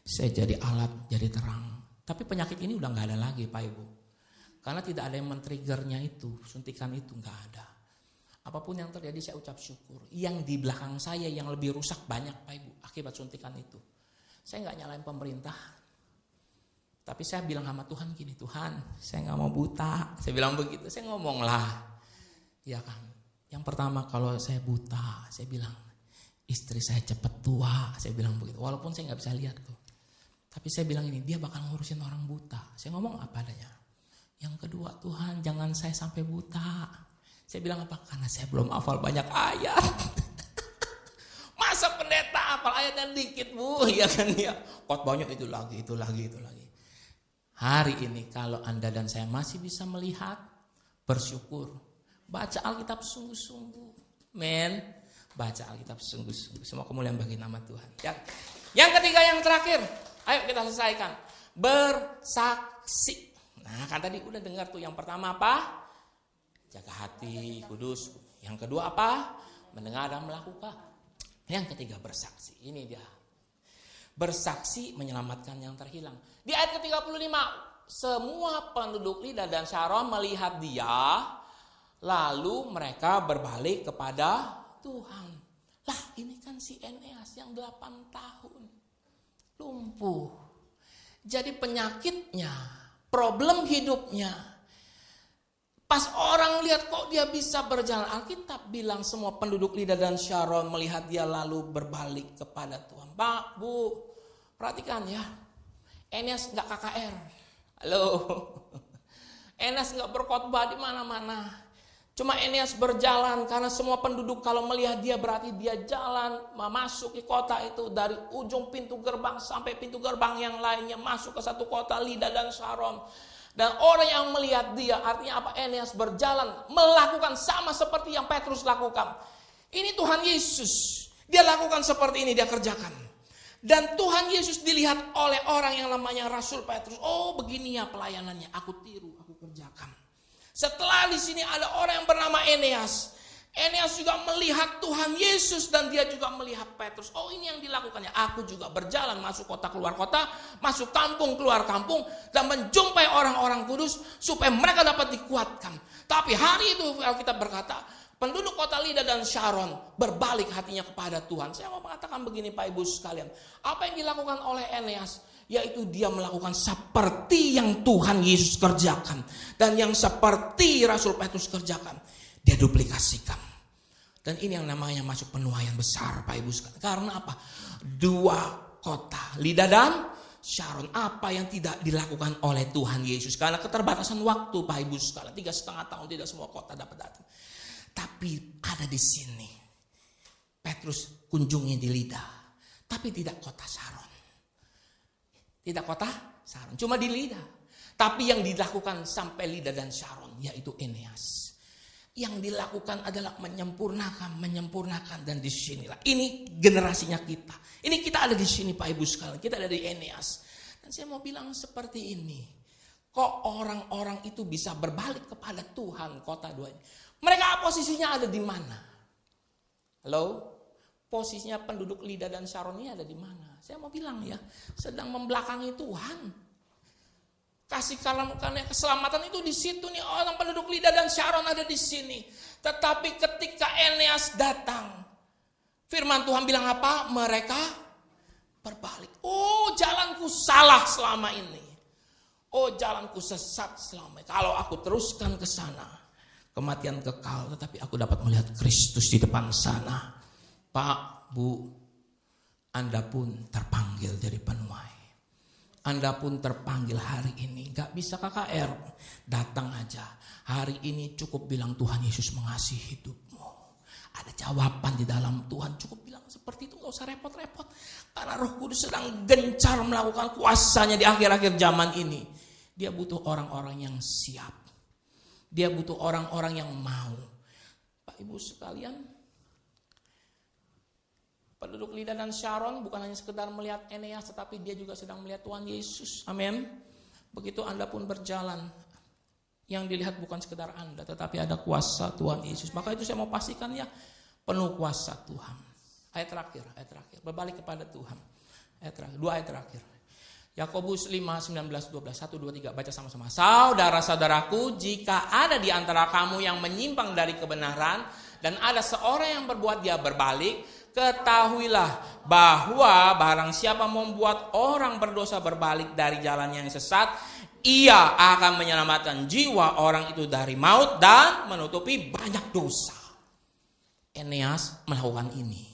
saya jadi alat, jadi terang. Tapi penyakit ini udah gak ada lagi Pak Ibu, karena tidak ada yang men-triggernya itu, suntikan itu gak ada. Apapun yang terjadi saya ucap syukur. Yang di belakang saya yang lebih rusak banyak Pak Ibu, akibat suntikan itu. Saya gak nyalain pemerintah, tapi saya bilang sama Tuhan gini, Tuhan saya gak mau buta. Saya bilang begitu, saya ngomong lah, ya kan. Yang pertama kalau saya buta, saya bilang istri saya cepat tua, saya bilang begitu. Walaupun saya nggak bisa lihat tuh, tapi saya bilang ini, dia bakal ngurusin orang buta. Saya ngomong apa adanya. Yang kedua, Tuhan jangan saya sampai buta. Saya bilang apa? Karena saya belum hafal banyak ayat. Masa pendeta hafal ayatnya dikit Bu, ya kan ya. Khotbahnya itu lagi. Hari ini kalau Anda dan saya masih bisa melihat, bersyukur. Baca Alkitab sungguh-sungguh. Baca Alkitab sungguh-sungguh. Semua kemuliaan bagi nama Tuhan. Yang ketiga, yang terakhir. Ayo kita selesaikan. Bersaksi. Nah kan tadi udah dengar tuh. Yang pertama apa? Jaga hati, kudus. Yang kedua apa? Mendengar dan melakukan. Yang ketiga bersaksi. Ini dia. Bersaksi menyelamatkan yang terhilang. Di ayat ke-35. Semua penduduk Lida dan Saron melihat dia. Lalu mereka berbalik kepada Tuhan. Lah ini kan si Eneas yang 8 tahun. Lumpuh. Jadi penyakitnya, problem hidupnya. Pas orang lihat kok dia bisa berjalan. Alkitab bilang semua penduduk Lida dan Saron melihat dia lalu berbalik kepada Tuhan. Pak, Bu, perhatikan ya. Eneas gak KKR. Halo. Eneas gak berkhotbah di mana-mana. Cuma Eneas berjalan karena semua penduduk kalau melihat dia berarti dia jalan masuk ke kota itu dari ujung pintu gerbang sampai pintu gerbang yang lainnya masuk ke satu kota Lida dan Saron. Dan orang yang melihat dia artinya apa? Eneas berjalan melakukan sama seperti yang Petrus lakukan. Ini Tuhan Yesus. Dia lakukan seperti ini, dia kerjakan. Dan Tuhan Yesus dilihat oleh orang yang namanya Rasul Petrus. Oh begini ya pelayanannya, aku tiru, aku kerjakan. Setelah di sini ada orang yang bernama Eneas. Eneas juga melihat Tuhan Yesus dan dia juga melihat Petrus. Oh, ini yang dilakukannya. Aku juga berjalan masuk kota keluar kota, masuk kampung keluar kampung dan menjumpai orang-orang kudus supaya mereka dapat dikuatkan. Tapi hari itu Alkitab berkata, penduduk kota Lida dan Sharon berbalik hatinya kepada Tuhan. Saya mau mengatakan begini Pak Ibu sekalian. Apa yang dilakukan oleh Eneas? Yaitu dia melakukan seperti yang Tuhan Yesus kerjakan. Dan yang seperti Rasul Petrus kerjakan. Dia duplikasikan. Dan ini yang namanya masuk penuaian besar Pak Ibu sekalian. Karena apa? Dua kota, Lida dan Sharon. Apa yang tidak dilakukan oleh Tuhan Yesus? Karena keterbatasan waktu Pak Ibu sekalian. 3,5 tahun tidak semua kota dapat datang. Tapi ada di sini. Petrus kunjungi di Lida. Tapi tidak kota Sharon. Tidak kota Sharon. Cuma di Lida. Tapi yang dilakukan sampai Lida dan Sharon. Yaitu Eneas. Yang dilakukan adalah menyempurnakan dan disinilah. Ini generasinya kita. Ini kita ada di sini Pak Ibu sekalian. Kita ada di Eneas. Dan saya mau bilang seperti ini. Kok orang-orang itu bisa berbalik kepada Tuhan kota dua ini? Mereka posisinya ada di mana? Halo? Posisinya penduduk Lida dan Sharon ini ada di mana? Saya mau bilang ya, sedang membelakangi Tuhan. Kasih karena keselamatan itu di situ nih, orang penduduk Lida dan Sharon ada di sini. Tetapi ketika Eneas datang, firman Tuhan bilang apa? Mereka berbalik. Oh, jalanku salah selama ini. Oh, jalanku sesat selama ini. Kalau aku teruskan ke sana, kematian kekal. Tetapi aku dapat melihat Kristus di depan sana. Pak, Bu, Anda pun terpanggil jadi penuai. Anda pun terpanggil hari ini. Gak bisa KKR. Datang aja. Hari ini cukup bilang Tuhan Yesus mengasihi hidupmu. Ada jawaban di dalam Tuhan. Cukup bilang seperti itu. Gak usah repot-repot. Karena Roh Kudus sedang gencar melakukan kuasanya di akhir-akhir zaman ini. Dia butuh orang-orang yang siap. Dia butuh orang-orang yang mau. Pak Ibu sekalian. Penduduk Lida dan Sharon bukan hanya sekedar melihat Eneas, tetapi dia juga sedang melihat Tuhan Yesus. Amin. Begitu Anda pun berjalan, yang dilihat bukan sekedar Anda, tetapi ada kuasa Tuhan Yesus. Maka itu saya mau pastikan ya, penuh kuasa Tuhan. Ayat terakhir. Berbalik kepada Tuhan. Dua ayat terakhir. Yakobus 5, 19, 12, 1, 2, 3. Baca sama-sama. Saudara-saudaraku, jika ada di antara kamu yang menyimpang dari kebenaran, dan ada seorang yang berbuat dia berbalik, ketahuilah bahwa barang siapa membuat orang berdosa berbalik dari jalan yang sesat, ia akan menyelamatkan jiwa orang itu dari maut dan menutupi banyak dosa. Eneas melakukan ini.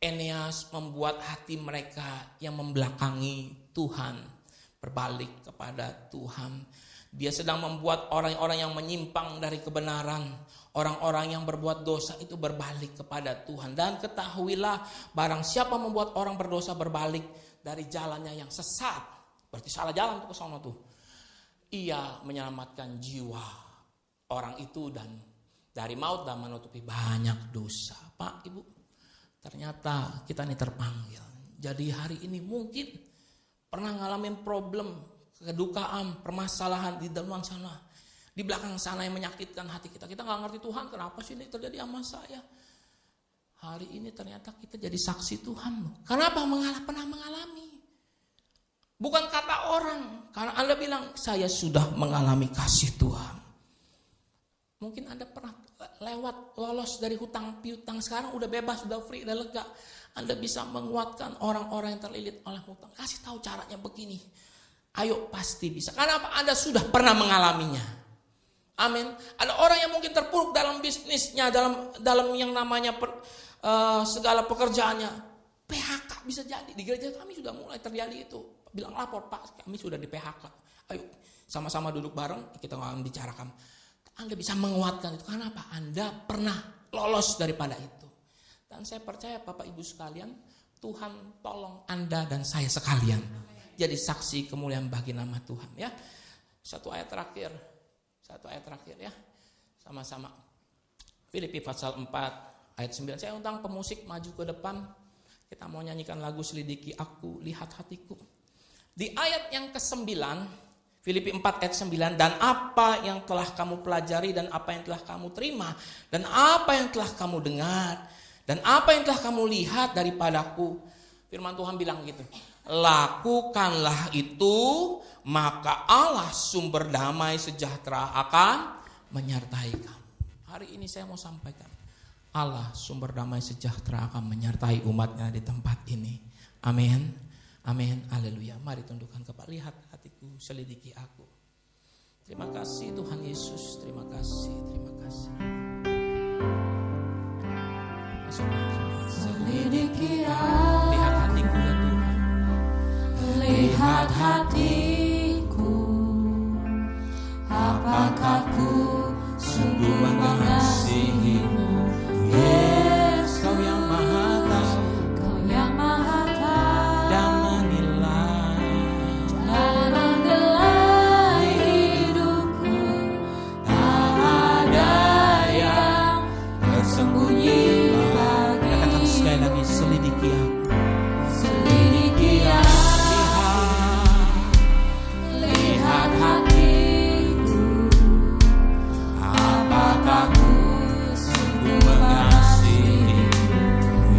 Eneas membuat hati mereka yang membelakangi Tuhan berbalik kepada Tuhan. Dia sedang membuat orang-orang yang menyimpang dari kebenaran, orang-orang yang berbuat dosa itu berbalik kepada Tuhan. Dan ketahuilah barang siapa membuat orang berdosa berbalik dari jalannya yang sesat, berarti salah jalan tuh ke sana tuh, ia menyelamatkan jiwa orang itu dan dari maut dan menutupi banyak dosa. Pak, Ibu, ternyata kita ini terpanggil. Jadi hari ini mungkin pernah ngalamin problem, kedukaan, permasalahan di dalam sana, di belakang sana yang menyakitkan hati kita. Kita gak ngerti Tuhan, kenapa sih ini terjadi sama saya? Hari ini ternyata kita jadi saksi Tuhan. Kenapa? Pernah mengalami. Bukan kata orang. Karena Anda bilang, saya sudah mengalami kasih Tuhan. Mungkin Anda pernah lolos dari hutang piutang. Sekarang udah bebas, udah free, udah lega. Anda bisa menguatkan orang-orang yang terlilit oleh hutang. Kasih tahu caranya begini. Ayo, pasti bisa. Karena apa? Anda sudah pernah mengalaminya. Amin. Ada orang yang mungkin terpuruk dalam bisnisnya, dalam yang namanya segala pekerjaannya. PHK bisa jadi. Di gereja kami sudah mulai terjadi itu. Bilang lapor, Pak, kami sudah di PHK. Ayo, sama-sama duduk bareng, kita akan bicarakan. Anda bisa menguatkan itu. Karena apa? Anda pernah lolos daripada itu. Dan saya percaya Bapak Ibu sekalian, Tuhan tolong Anda dan saya sekalian jadi saksi kemuliaan bagi nama Tuhan ya. Satu ayat terakhir ya. Sama-sama. Filipi pasal 4 ayat 9. Saya undang pemusik maju ke depan. Kita mau nyanyikan lagu Selidiki Aku, Lihat Hatiku. Di ayat yang ke-9 Filipi 4 ayat 9, dan apa yang telah kamu pelajari dan apa yang telah kamu terima dan apa yang telah kamu dengar dan apa yang telah kamu lihat daripadaku. Firman Tuhan bilang gitu, lakukanlah itu, maka Allah sumber damai sejahtera akan menyertai kamu. Hari ini saya mau sampaikan, Allah sumber damai sejahtera akan menyertai umatnya di tempat ini. Amin. Amin, haleluya. Mari tundukkan kepala, lihat hatiku, selidiki aku. Terima kasih Tuhan Yesus, terima kasih, terima kasih. Masuk lagi. Selidiki aku, Lihat hatiku ya Tuhan. lihat hatiku, apakah ku sungguh mengasihimu, Yesus, Kau yang maha tahu Kau yang maha tahu dan menilai jalan-jalan hidupku. Tak ada yang tersembunyi bagi. Katakan sekali lagi, selidiki aku. Selidiki aku, lihat hatiku, apakah ku sungguh mengasihi,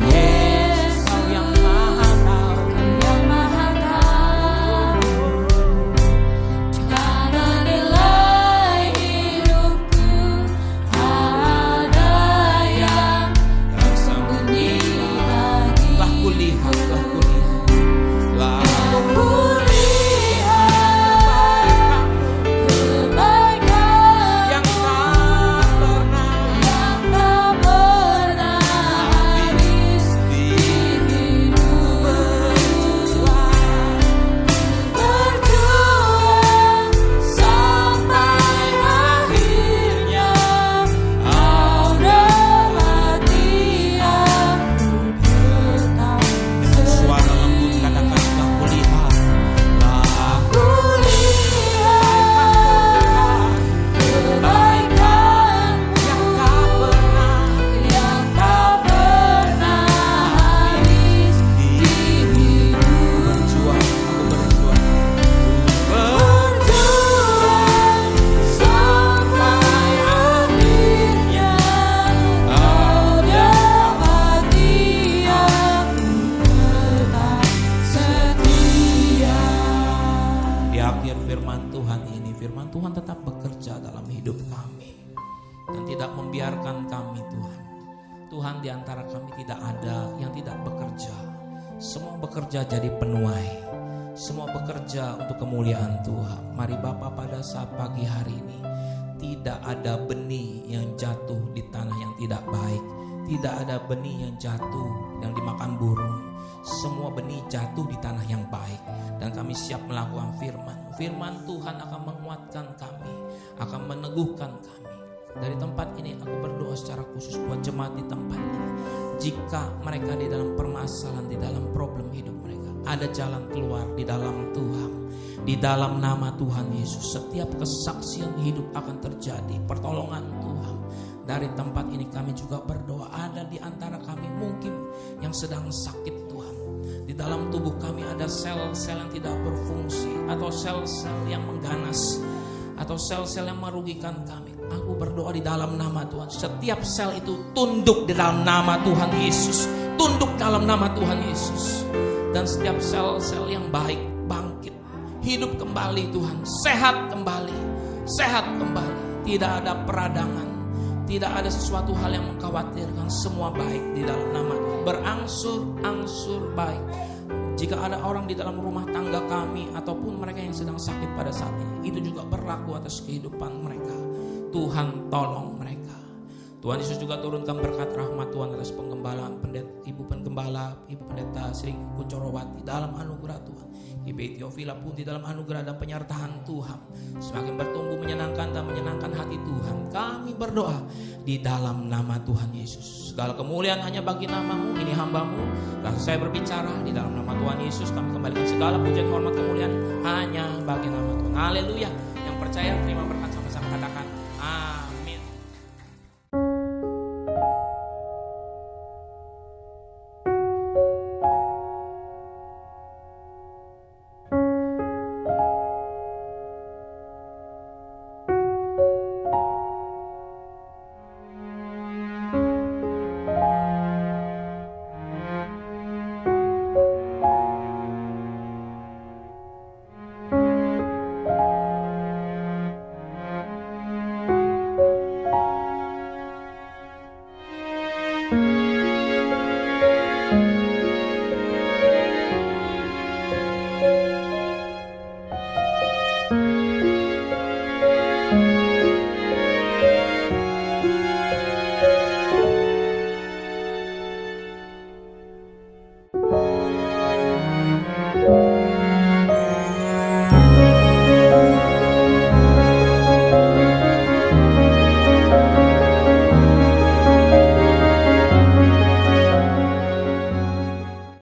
Yesus, Kau yang maha tahu Kau yang maha tahu jalan nilai hidupku. Tak ada yang tersembunyi bagi. Lah kulihat, lah kulihat. Lah Ku lihat kebaikan yang tak pernah yang tak pernah habis di hidupku. Berjuang sampai akhirnya Kau dapati aku tetap dengan suara lembut katakan, lah kulihat. Lah Ku lihat kebaikan-Mu yang tak pernah yang tak pernah habis di hidupku. berjuang, aku berjuang. Berjuang sampai akhirnya Kau dapati aku tetap setia. Di akhir firman Tuhan ini, firman Tuhan tetap bekerja dalam hidup kami dan tidak membiarkan kami Tuhan. Tuhan, di antara kami tidak ada yang tidak bekerja. Semua bekerja jadi penuai. Semua bekerja untuk kemuliaan Tuhan. Mari Bapa, pada saat pagi hari ini tidak ada benih yang jatuh di tanah yang tidak baik. Tidak ada benih yang jatuh yang dimakan burung. Semua benih jatuh di tanah yang baik. Dan kami siap melakukan firman. Firman Tuhan akan menguatkan kami, akan meneguhkan kami. Dari tempat ini aku berdoa secara khusus buat jemaat di tempat ini. Jika mereka di dalam permasalahan, di dalam problem hidup mereka, ada jalan keluar di dalam Tuhan. Di dalam nama Tuhan Yesus, setiap kesaksian hidup akan terjadi, pertolongan Tuhan. Dari tempat ini kami juga berdoa, ada di antara kami mungkin yang sedang sakit Tuhan. Di dalam tubuh kami ada sel-sel yang tidak berfungsi, atau sel-sel yang mengganas, atau sel-sel yang merugikan kami. Aku berdoa di dalam nama Tuhan, setiap sel itu tunduk di dalam nama Tuhan Yesus. Tunduk dalam nama Tuhan Yesus. Dan setiap sel-sel yang baik bangkit, hidup kembali Tuhan, sehat kembali, sehat kembali. Tidak ada peradangan, tidak ada sesuatu hal yang mengkhawatirkan. Semua baik di dalam nama Tuhan, berangsur-angsur baik. Jika ada orang di dalam rumah tangga kami ataupun mereka yang sedang sakit pada saat ini, itu juga berlaku atas kehidupan mereka. Tuhan tolong mereka. Tuhan Yesus juga turunkan berkat rahmat Tuhan atas penggembalaan Ibu Penggembala, Ibu Pendeta Sri Kuncorowati dalam anugerah Tuhan. GBI Teofila pun di dalam anugerah dan penyertaan Tuhan semakin bertumbuh menyenangkan dan menyenangkan hati Tuhan. Kami berdoa di dalam nama Tuhan Yesus. Segala kemuliaan hanya bagi namamu, ini hambamu. Lalu saya berbicara di dalam nama Tuhan Yesus, kami kembalikan segala pujian hormat kemuliaan hanya bagi nama Tuhan. Haleluya. Yang percaya terima berkat.